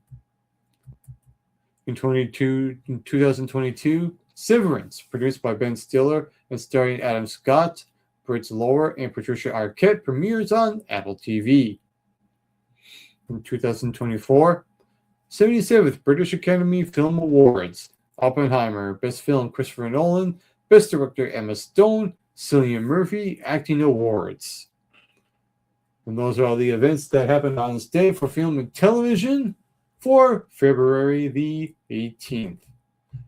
In 2022, Severance, produced by Ben Stiller and starring Adam Scott, Britt Lower, and Patricia Arquette, premieres on Apple TV. In 2024, 77th British Academy Film Awards, Oppenheimer, Best Film Christopher Nolan, Best Director Emma Stone, Cillian Murphy, Acting Awards. And those are all the events that happened on this day for film and television for February the 18th.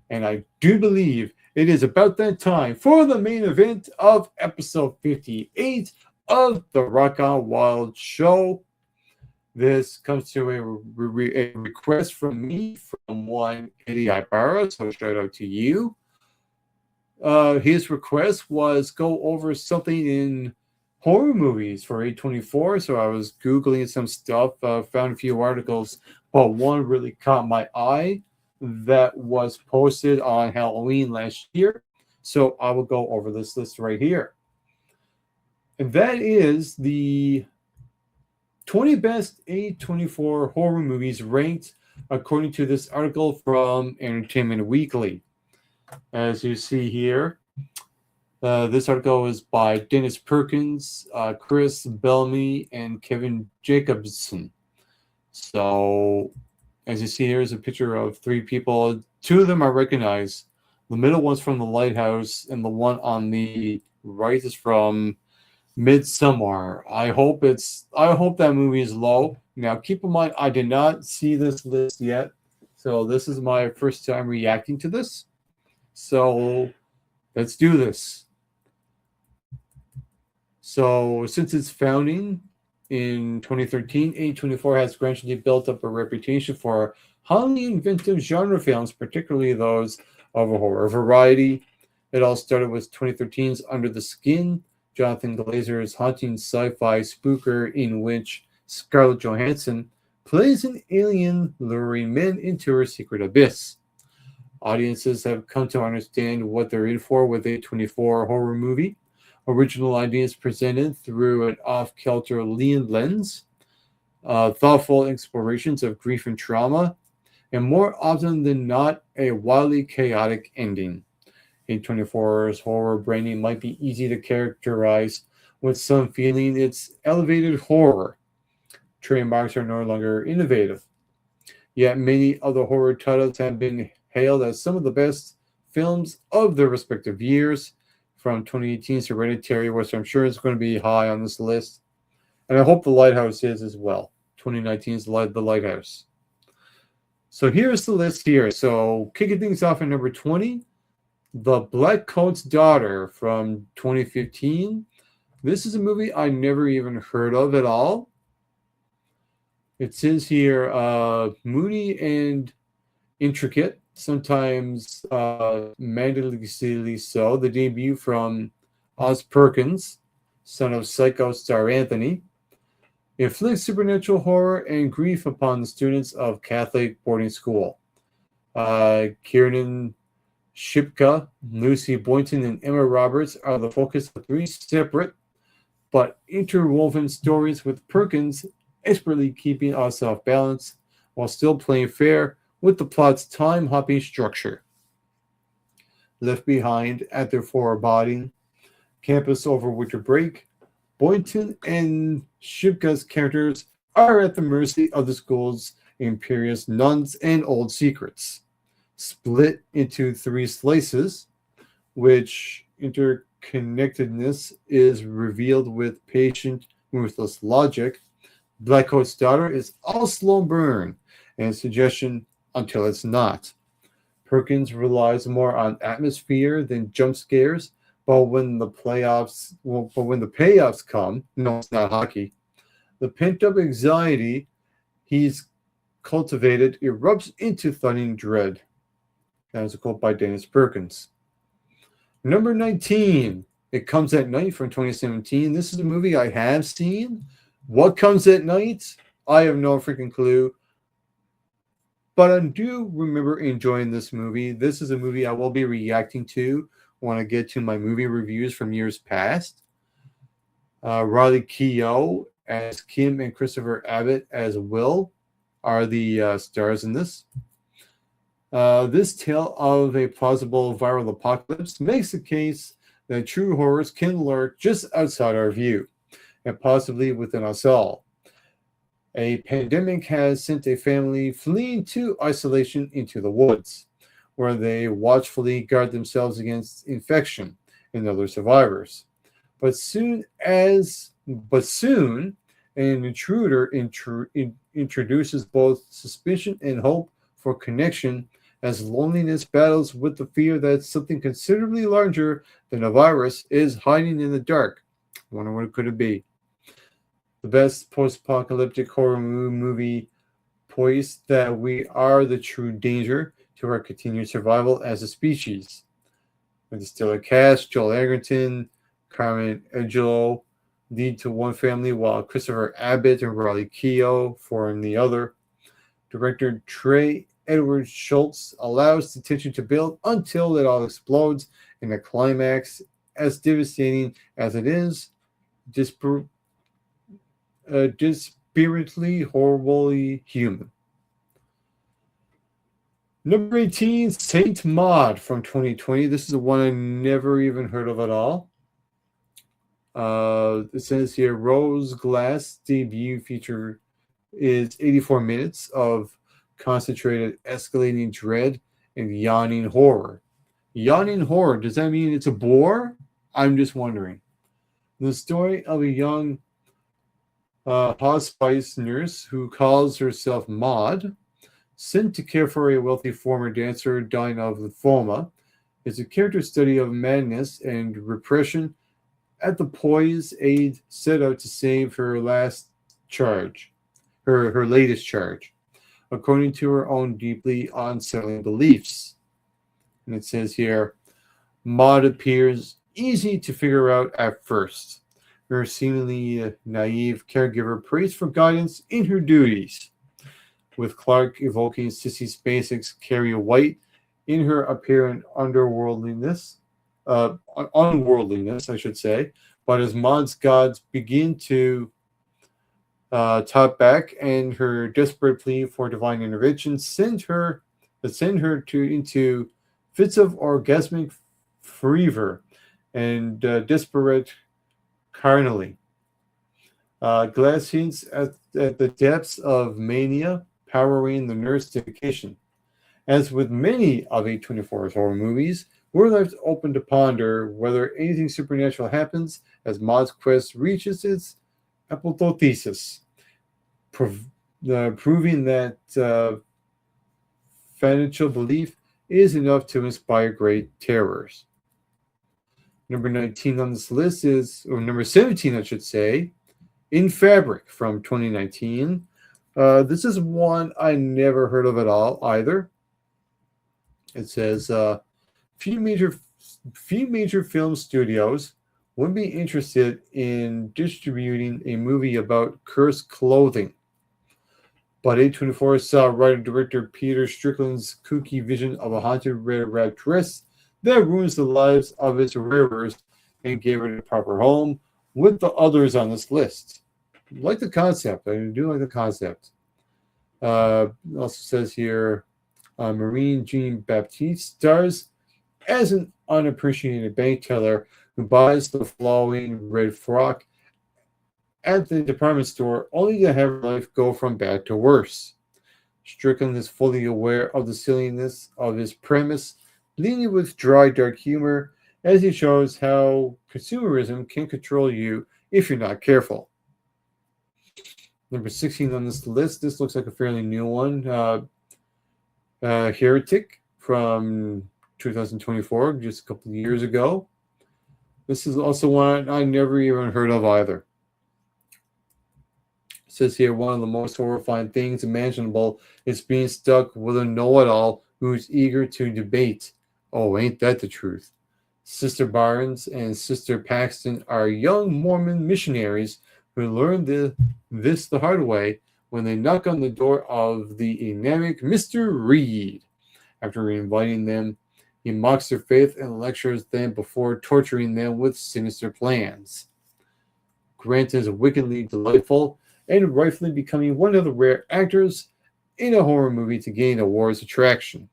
And I do believe it is about that time for the main event of episode 58 of the Rock On Wild Show. This comes to a request from me from one Eddie Ibarra, so shout out to you. His request was go over something in horror movies for A24, so I was Googling some stuff, found a few articles, but one really caught my eye that was posted on Halloween last year, so I will go over this list right here. And that is the 20 best A24 horror movies ranked according to this article from Entertainment Weekly. As you see here, this article is by Dennis Perkins, Chris Bellamy, and Kevin Jacobson. So, as you see, here's a picture of 3 people. 2 of them I recognize. The middle one's from The Lighthouse, and the one on the right is from Midsommar. I hope that movie is low. Now, keep in mind, I did not see this list yet, so this is my first time reacting to this. So, let's do this. So, since its founding in 2013, A24 has gradually built up a reputation for highly inventive genre films, particularly those of a horror variety. It all started with 2013's Under the Skin, Jonathan Glazer's haunting sci-fi spooker in which Scarlett Johansson plays an alien luring men into her secret abyss. Audiences have come to understand what they're in for with A24 horror movie. Original ideas presented through an off-kilter lens, thoughtful explorations of grief and trauma, and more often than not, a wildly chaotic ending. A24's horror branding might be easy to characterize, with some feeling it's elevated horror. Trademarks are no longer innovative. Yet many other horror titles have been hailed as some of the best films of their respective years. from 2018's Hereditary, which I'm sure is going to be high on this list. And I hope The Lighthouse is as well. 2019's The Lighthouse. So here's the list here. So kicking things off at number 20, The Black Coat's Daughter from 2015. This is a movie I never even heard of at all. It says here, moody and intricate, sometimes menacingly so. The debut from Oz Perkins, son of Psycho star Anthony, inflicts supernatural horror and grief upon the students of Catholic boarding school. Kiernan Shipka, Lucy Boynton, and Emma Roberts are the focus of three separate but interwoven stories, with Perkins expertly keeping us off balance while still playing fair with the plot's time-hopping structure. Left behind at their foreboding campus over winter break, Boynton and Shipka's characters are at the mercy of the school's imperious nuns and old secrets. Split into three slices, which interconnectedness is revealed with patient, ruthless logic. Blackcoat's Daughter is all slow burn and suggestion until it's not. Perkins relies more on atmosphere than jump scares, but when the payoffs come, no, it's not hockey. The pent-up anxiety he's cultivated erupts into thudding dread. That is a quote by Dennis Perkins. Number 19, It Comes at Night from 2017. This is a movie I have seen. What comes at night? I have no freaking clue. But I do remember enjoying this movie. This is a movie I will be reacting to when I get to my movie reviews from years past. Riley Keough as Kim and Christopher Abbott as Will are the stars in this. This tale of a plausible viral apocalypse makes the case that true horrors can lurk just outside our view, and possibly within us all. A pandemic has sent a family fleeing to isolation into the woods, where they watchfully guard themselves against infection and other survivors. But soon, an intruder introduces both suspicion and hope for connection, as loneliness battles with the fear that something considerably larger than a virus is hiding in the dark. I wonder what it could be. The best post-apocalyptic horror movie poised that we are the true danger to our continued survival as a species. With the stellar cast, Joel Edgerton, Carmen Eggio lead to one family, while Christopher Abbott and Riley Keough form the other. Director Trey Edward Schultz allows the tension to build until it all explodes in a climax as devastating as it is, dispiritedly, horribly human. Number 18, Saint Maud from 2020. This is the one I never even heard of at all. It says here, Rose Glass debut feature is 84 minutes of concentrated escalating dread and yawning horror. Yawning horror, does that mean it's a bore? I'm just wondering. The story of a young hospice nurse who calls herself Maud, sent to care for a wealthy former dancer dying of lymphoma, is a character study of madness and repression at the poise aide set out to save her latest charge, according to her own deeply unsettling beliefs. And it says here, Maud appears easy to figure out at first. Her seemingly naive caregiver prays for guidance in her duties, with Clark evoking Sissy Spacek's Carrie White in her apparent unworldliness, I should say. But as Maud's gods begin to top back, and her desperate plea for divine intervention send her into fits of orgasmic fervor and desperate carnally. Glass hints at the depths of mania powering the nurse's dedication. As with many of A24's horror movies, we're left open to ponder whether anything supernatural happens as Maud's quest reaches its apotheosis, prov- proving that fanatical belief is enough to inspire great terrors. Number 19 on this list is, or number 17, I should say, In Fabric from 2019. This is one I never heard of at all either. It says few major few major film studios would be interested in distributing a movie about cursed clothing. But A24 saw writer-director Peter Strickland's kooky vision of a haunted red dress that ruins the lives of its wearers and gave it a proper home with the others on this list. I like the concept. I do like the concept. Also says here, Maureen Jean Baptiste stars as an unappreciated bank teller who buys the flowing red frock at the department store only to have her life go from bad to worse. Strickland is fully aware of the silliness of his premise, leaning with dry, dark humor as he shows how consumerism can control you if you're not careful. Number 16 on this list, this looks like a fairly new one. Heretic from 2024, just a couple of years ago. This is also one I never even heard of either. It says here, one of the most horrifying things imaginable is being stuck with a know-it-all who's eager to debate. Oh, ain't that the truth? Sister Barnes and Sister Paxton are young Mormon missionaries who learned this the hard way when they knock on the door of the enigmatic Mr. Reed. After inviting them, he mocks their faith and lectures them before torturing them with sinister plans. Grant is wickedly delightful and rightfully becoming one of the rare actors in a horror movie to gain awards attraction,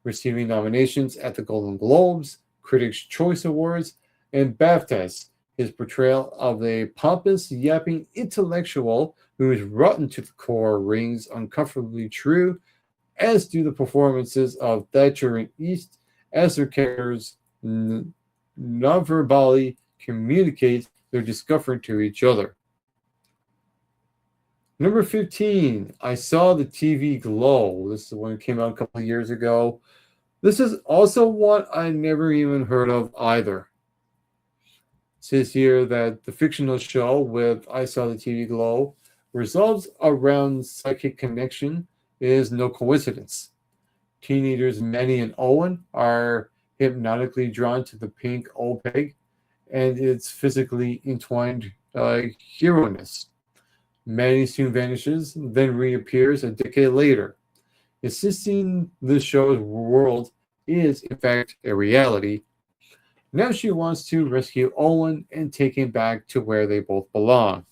receiving nominations at the Golden Globes, Critics' Choice Awards, and BAFTAs. His portrayal of a pompous, yapping intellectual who is rotten to the core rings uncomfortably true, as do the performances of Thatcher and East as their characters non-verbally communicate their discomfort to each other. Number 15, I Saw the TV Glow. This is one that came out a couple of years ago. This is also one I never even heard of either. It says here that the fictional show with I Saw the TV Glow resolves around psychic connection is no coincidence. Teenagers Manny and Owen are hypnotically drawn to the pink OPEG and its physically entwined hero-ness. Manny soon vanishes, then reappears a decade later, insisting the show's world is, in fact, a reality. Now she wants to rescue Owen and take him back to where they both belong.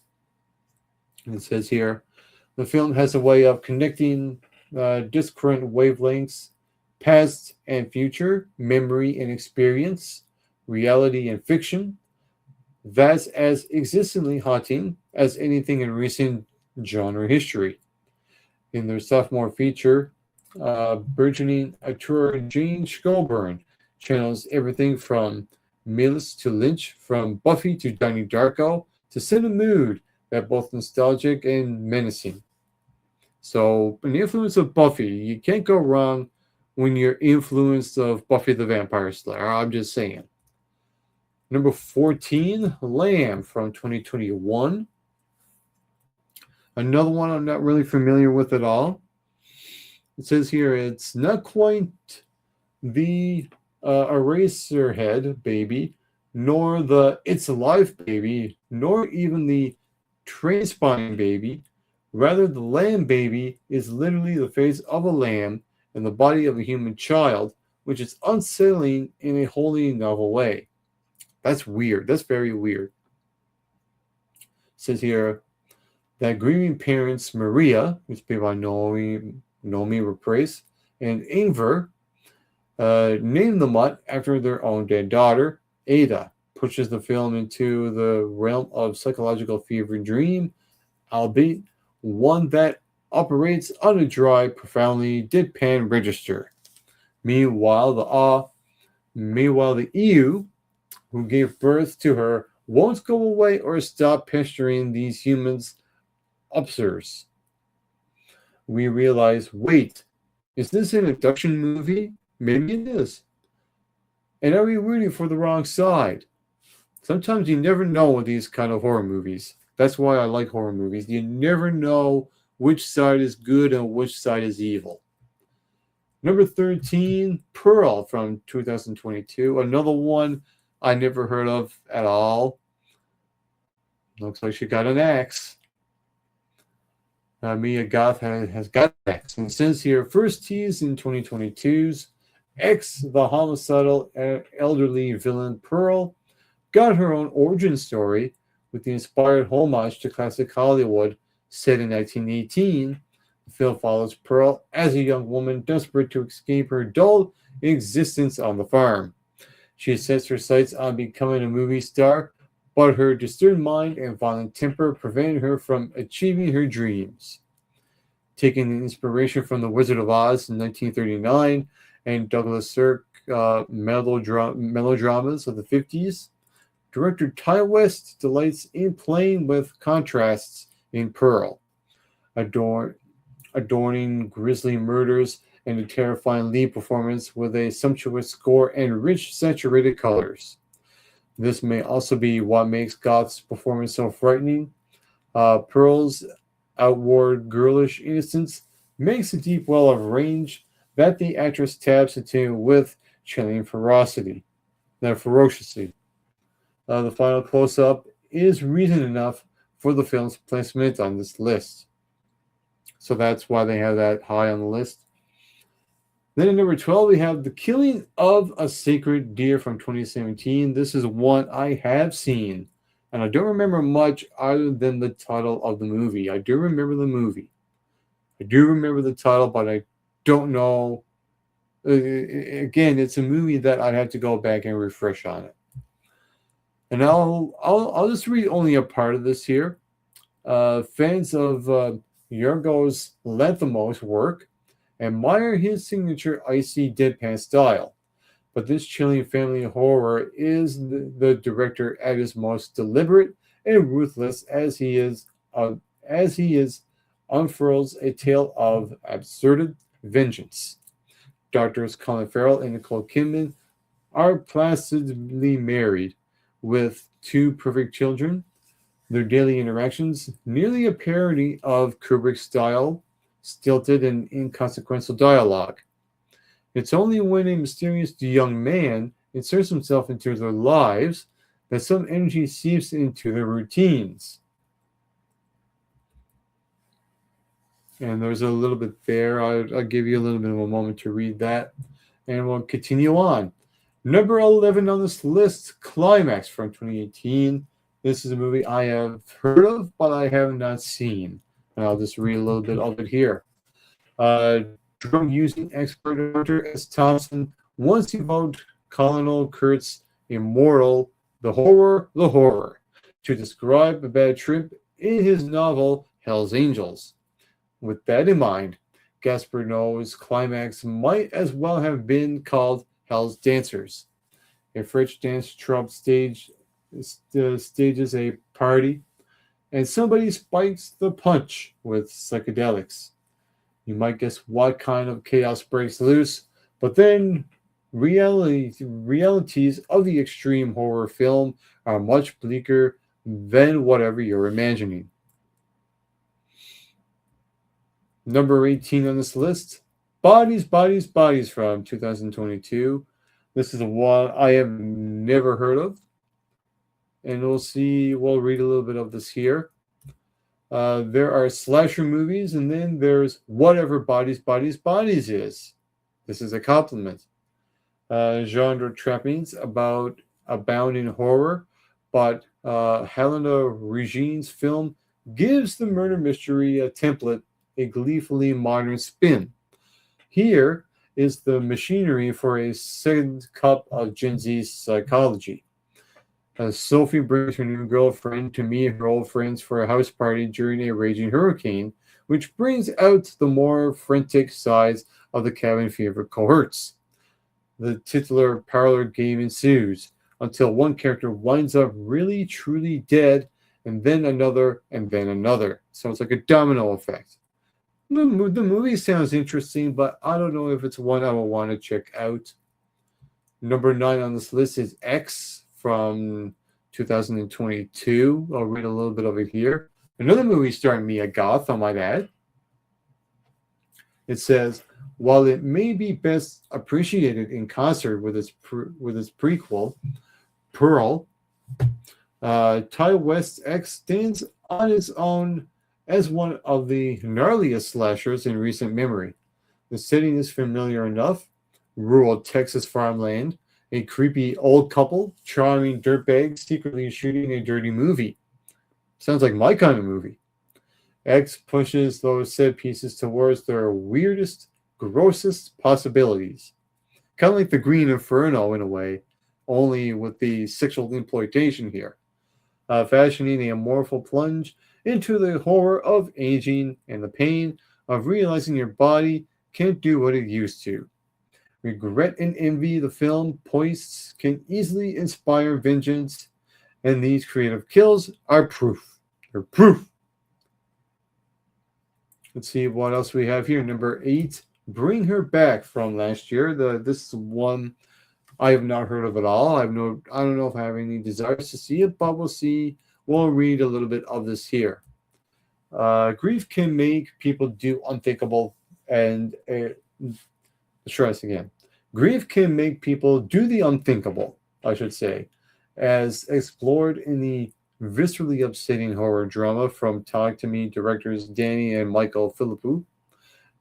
It says here, the film has a way of connecting discordant wavelengths, past and future, memory and experience, reality and fiction, that's as existentially haunting as anything in recent genre history. In their sophomore feature, burgeoning auteur Gene Scholburn channels everything from Mills to Lynch, from Buffy to Donnie Darko, to set a mood that both nostalgic and menacing. So, an influence of Buffy, you can't go wrong when you're influenced of Buffy the Vampire Slayer. I'm just saying. Number 14, Lamb from 2021. Another one I'm not really familiar with at all. It says here it's not quite the Eraserhead baby, nor the It's Alive baby, nor even the Trainspotting baby. Rather, the lamb baby is literally the face of a lamb and the body of a human child, which is unsettling in a wholly novel way. That's weird. That's very weird. It says here that grieving parents Maria, who's played by Naomi Rapace, and Ingvar named the mutt after their own dead daughter, Ada, pushes the film into the realm of psychological fever and dream, albeit one that operates on a dry, profoundly deadpan register. Meanwhile, the awe Meanwhile, the EU, who gave birth to her, won't go away or stop pestering these humans upstairs. We realize, wait, is this an abduction movie? Maybe it is. And are we rooting for the wrong side? Sometimes you never know with these kind of horror movies. That's why I like horror movies. You never know which side is good and which side is evil. Number 13, Pearl from 2022. Another one I never heard of at all. Looks like she got an axe. Mia Goth has got an axe. And since here, first teased in 2022's X, the homicidal elderly villain Pearl, got her own origin story with the inspired homage to classic Hollywood set in 1918. The film follows Pearl as a young woman desperate to escape her dull existence on the farm. She sets her sights on becoming a movie star, but her disturbed mind and violent temper prevent her from achieving her dreams. Taking inspiration from The Wizard of Oz in 1939 and Douglas Sirk melodramas of the 50s, director Ty West delights in playing with contrasts in Pearl, adorning grisly murders and a terrifying lead performance with a sumptuous score and rich saturated colors. This may also be what makes Goth's performance so frightening. Pearl's outward girlish innocence makes a deep well of rage that the actress taps into with chilling ferocity. Ferociously. The final close-up is reason enough for the film's placement on this list. So that's why they have that high on the list. Then at number 12, we have The Killing of a Sacred Deer from 2017. This is one I have seen, and I don't remember much other than the title of the movie. I do remember the movie. I do remember the title, but I don't know. Again, it's a movie that I'd have to go back and refresh on it. And I'll just read only a part of this here. Fans of Yorgos Lanthimos' work admire his signature icy deadpan style, but this chilling family horror is the director at his most deliberate and ruthless as he unfurls a tale of absurd vengeance. Doctors Colin Farrell and Nicole Kidman are placidly married with two perfect children. Their daily interactions, nearly a parody of Kubrick's style, stilted and inconsequential dialogue. It's only when a mysterious young man inserts himself into their lives that some energy seeps into their routines. And there's a little bit there. I'll give you a little bit of a moment to read that, and we'll continue on. Number 11 on this list, Climax from 2018. This is a movie I have heard of, but I have not seen. And I'll just read a little bit of it here. Drug using expert Hunter S. Thompson once evoked Colonel Kurt's immortal The Horror, to describe a bad trip in his novel Hell's Angels. With that in mind, Gasparino's climax might as well have been called Hell's Dancers. A French dance troupe stages a party, and somebody spikes the punch with psychedelics. You might guess what kind of chaos breaks loose, but then realities of the extreme horror film are much bleaker than whatever you're imagining. Number 18 on this list, Bodies, Bodies, Bodies from 2022. This is one I have never heard of. And we'll read a little bit of this here. There are slasher movies, and then there's whatever Bodies, Bodies, Bodies is. This is a compliment. Genre trappings about abound in horror, but Helena Regine's film gives the murder mystery a template, a gleefully modern spin. Here is the machinery for a second cup of Gen Z psychology. Sophie brings her new girlfriend to meet her old friends for a house party during a raging hurricane, which brings out the more frantic sides of the cabin fever cohorts. The titular parlor game ensues until one character winds up really truly dead, and then another, and then another. Sounds like a domino effect. The movie sounds interesting, but I don't know if it's one I will want to check out. Number 9 on this list is X from 2022. I'll read a little bit of it here. Another movie starring Mia Goth, I might add. It says, while it may be best appreciated in concert with its prequel, Pearl, Ty West's X stands on its own as one of the gnarliest slashers in recent memory. The setting is familiar enough: rural Texas farmland, a creepy old couple, charming dirtbags secretly shooting a dirty movie. Sounds like my kind of movie. X pushes those set pieces towards their weirdest, grossest possibilities. Kind of like the Green Inferno in a way, only with the sexual exploitation here. Fashioning a mournful plunge into the horror of aging and the pain of realizing your body can't do what it used to. Regret and envy the film poists can easily inspire vengeance, and these creative kills are proof. They're proof. Let's see what else we have here. Number 8, Bring Her Back from last year. This is one I have not heard of at all. I don't know if I have any desires to see it, but we'll see. We'll read a little bit of this here. Grief can make people do unthinkable, and let's try this again. Grief can make people do the unthinkable, I should say, as explored in the viscerally upsetting horror drama from Talk to Me directors Danny and Michael Philippou.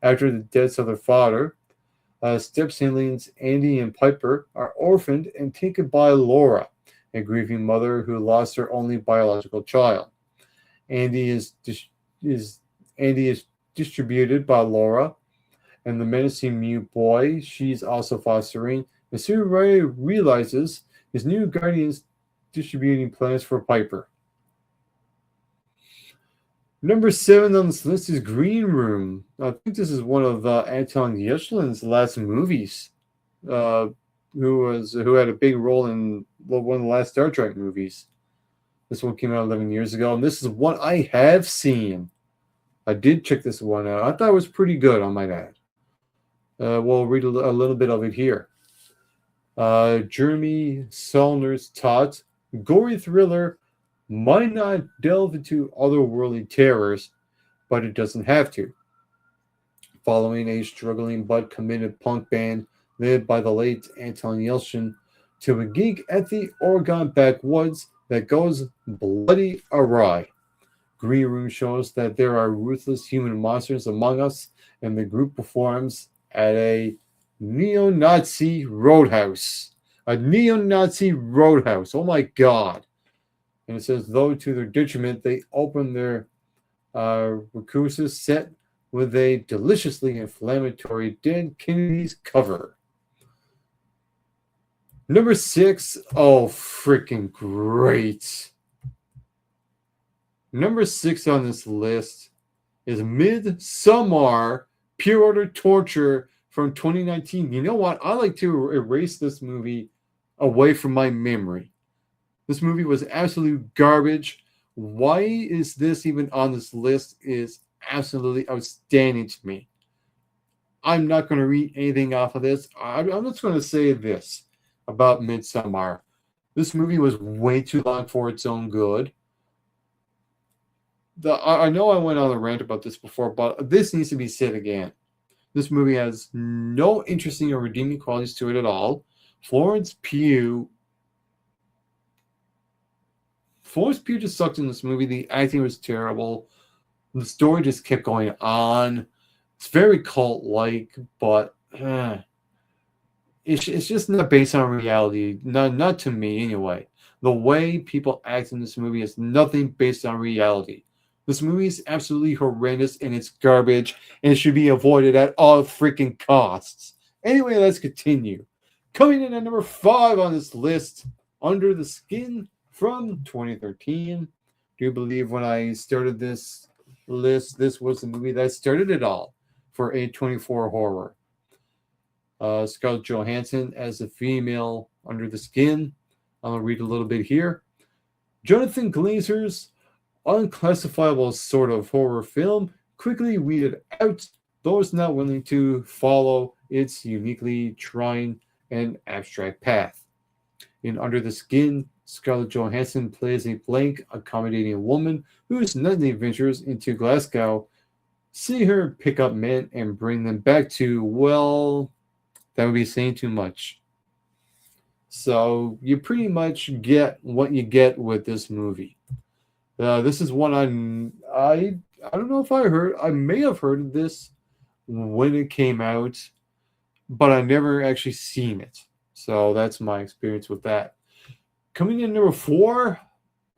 After the deaths of their father, step-siblings Andy and Piper are orphaned and taken by Laura, a grieving mother who lost her only biological child. Andy is distributed by Laura and the menacing mute boy she's also fostering, and soon Ray realizes his new guardian's distributing plans for Piper. Number 7 on this list is Green Room. I think this is one of Anton Yeshlin's last movies, who had a big role in one of the last Star Trek movies. This one came out 11 years ago, and this is one I have seen. I did check this one out. I thought it was pretty good, I might add. We'll read a little bit of it here. Jeremy Saulner's taut, gory thriller might not delve into otherworldly terrors, but it doesn't have to. Following a struggling but committed punk band led by the late Anton Yelchin to a gig at the Oregon backwoods that goes bloody awry. Green Room shows that there are ruthless human monsters among us, and the group performs at a neo-Nazi roadhouse. A neo-Nazi roadhouse. Oh my God. And it says, though to their detriment, they open their recursus set with a deliciously inflammatory Dead Kennedys cover. Number 6, oh, freaking great. Number 6 on this list is Midsommar, Pure Order Torture from 2019. You know what? I like to erase this movie away from my memory. This movie was absolute garbage. Why is this even on this list is absolutely outstanding to me. I'm not going to read anything off of this. I'm just going to say this about Midsommar. This movie was way too long for its own good. I know I went on a rant about this before, but this needs to be said again. This movie has no interesting or redeeming qualities to it at all. Florence Pugh just sucked in this movie. The acting was terrible. The story just kept going on. It's very cult-like, but it's just not based on reality. Not to me, anyway. The way people act in this movie is nothing based on reality. This movie is absolutely horrendous, and it's garbage, and it should be avoided at all freaking costs. Anyway, let's continue. Coming in at number 5 on this list, Under the Skin from 2013. Do you believe when I started this list, this was the movie that started it all for A24 horror? Scarlett Johansson as a female Under the Skin. I'll read a little bit here. Jonathan Glazer's unclassifiable sort of horror film quickly weeded out those not willing to follow its uniquely trying and abstract path. In Under the Skin, Scarlett Johansson plays a blank, accommodating woman whose nightly adventures into Glasgow see her pick up men and bring them back to, well, that would be saying too much. So you pretty much get what you get with this movie. This is one I don't know if I may have heard of this when it came out, but I never actually seen it. So that's my experience with that. Coming in number 4,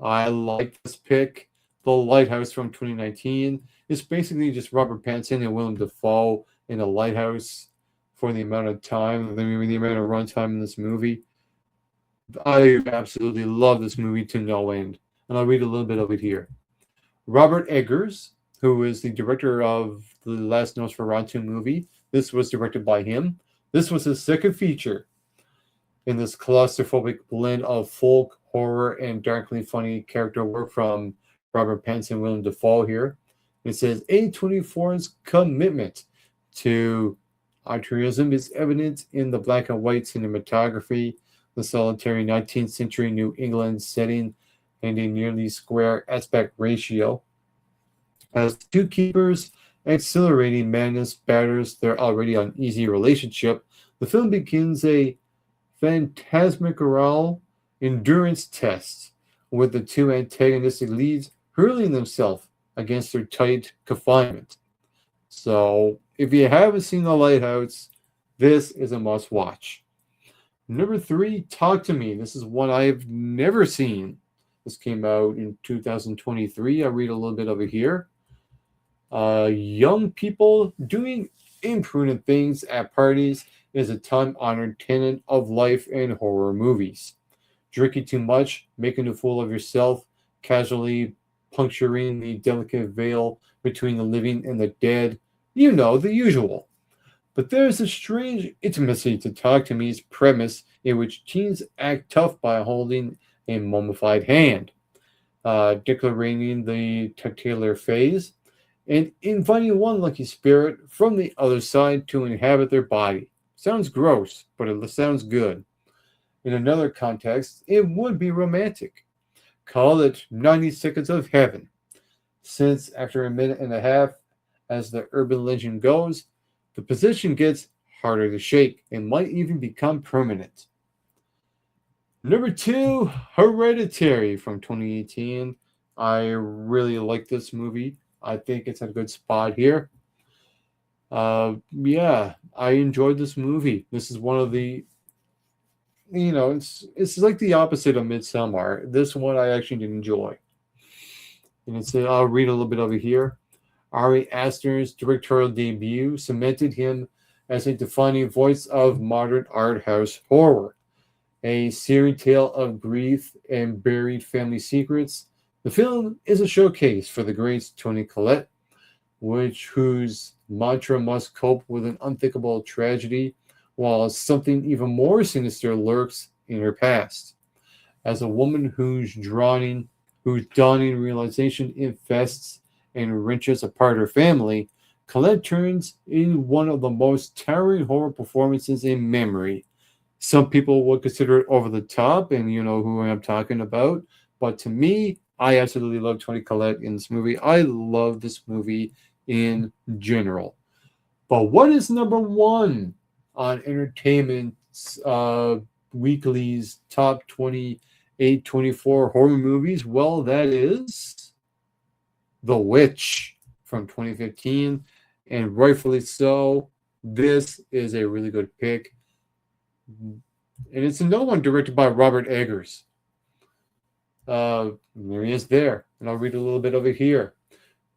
I like this pick. The Lighthouse from 2019. It's basically just Robert Pattinson and Willem Dafoe in a lighthouse for the amount of time, the amount of runtime in this movie. I absolutely love this movie to no end. And I'll read a little bit of it here. Robert Eggers, who is the director of the last Nosferatu movie, this was directed by him. This was his second feature in this claustrophobic blend of folk, horror, and darkly funny character work from Robert Pattinson and Willem Dafoe here. It says A24's commitment to altruism is evident in the black and white cinematography, the solitary 19th century New England setting, and a nearly square aspect ratio. As two keepers accelerating madness batters their already uneasy relationship, the film begins a phantasmagorical endurance test with the two antagonistic leads hurling themselves against their tight confinement. So, if you haven't seen The Lighthouse, this is a must watch. Number 3, Talk to Me. This is one I've never seen. This came out in 2023. I'll read a little bit of it here. Young people doing imprudent things at parties is a time-honored tenet of life in horror movies. Drinking too much, making a fool of yourself, casually puncturing the delicate veil between the living and the dead. You know, the usual. But there's a strange intimacy to Talk to Me's premise in which teens act tough by holding a mummified hand, declaring the tactile phase, and inviting one lucky spirit from the other side to inhabit their body. Sounds gross, but it sounds good. In another context, it would be romantic. Call it 90 Seconds of Heaven, since after a minute and a half, as the urban legend goes, the position gets harder to shake and might even become permanent. Number 2, Hereditary from 2018. I really like this movie. I think it's a good spot here. Yeah, I enjoyed this movie. This is one of the, it's like the opposite of Midsommar. This one I actually did enjoy. And I'll read a little bit of it here. Ari Aster's directorial debut cemented him as a defining voice of modern art house horror. A searing tale of grief and buried family secrets, the film is a showcase for the great Toni Collette, whose mantra must cope with an unthinkable tragedy, while something even more sinister lurks in her past. As a woman whose dawning realization infests and wrenches apart her family, Collette turns in one of the most towering horror performances in memory. Some people would consider it over the top, and you know who I'm talking about. But to me, I absolutely love Toni Collette in this movie. I love this movie in general. But what is number 1 on Entertainment Weekly's top 24 horror movies? Well, that is The Witch from 2015, and rightfully so. This is a really good pick. And it's another one directed by Robert Eggers. There he is there, and I'll read a little bit of it here.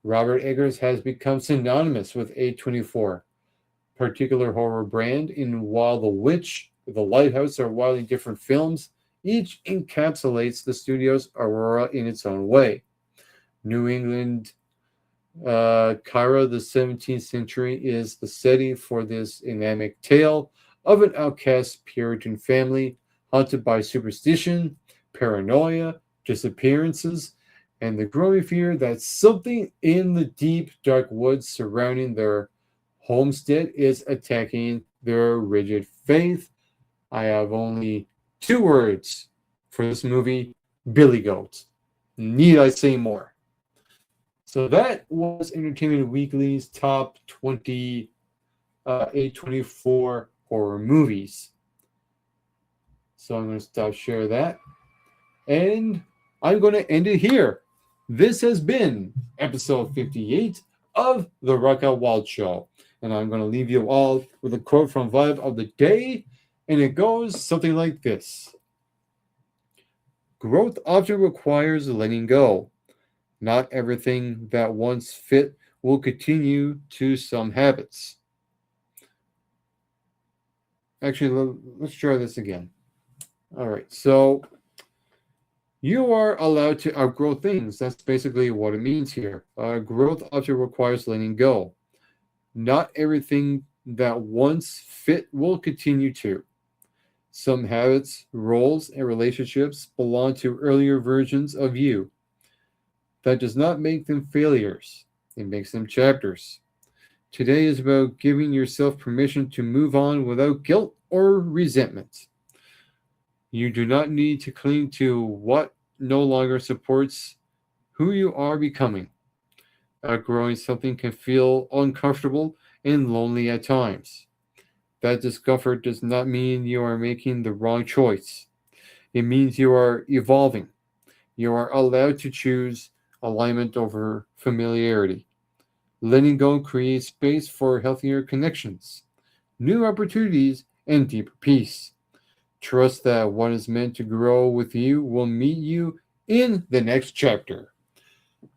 Robert Eggers has become synonymous with A24, particular horror brand, and while The Witch, The Lighthouse are wildly different films, each encapsulates the studio's aurora in its own way. New England, Cairo, the 17th century, is the setting for this enigmatic tale of an outcast Puritan family haunted by superstition, paranoia, disappearances, and the growing fear that something in the deep, dark woods surrounding their homestead is attacking their rigid faith. I have only two words for this movie: Billy Goat. Need I say more? So that was Entertainment Weekly's top 20 A24 horror movies. So I'm going to stop share that. And I'm going to end it here. This has been episode 58 of The Rockout Wild Show. And I'm going to leave you all with a quote from Vibe of the Day. And it goes something like this: growth often requires letting go. Not everything that once fit will continue to some habits. Actually, let's try this again. All right, so you are allowed to outgrow things. That's basically what it means here. Growth often requires letting go. Not everything that once fit will continue to. Some habits, roles, and relationships belong to earlier versions of you. That does not make them failures, it makes them chapters. Today is about giving yourself permission to move on without guilt or resentment. You do not need to cling to what no longer supports who you are becoming. Outgrowing something can feel uncomfortable and lonely at times. That discomfort does not mean you are making the wrong choice. It means you are evolving. You are allowed to choose alignment over familiarity. Letting go creates space for healthier connections, new opportunities, and deeper peace. Trust that what is meant to grow with you will meet you in the next chapter.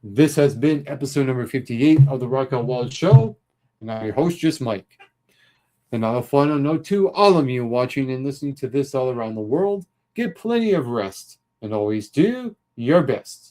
This has been episode number 58 of the Rock Out Wild Show, and I'm your host, Just Mike. And on a final note to all of you watching and listening to this all around the world, get plenty of rest and always do your best.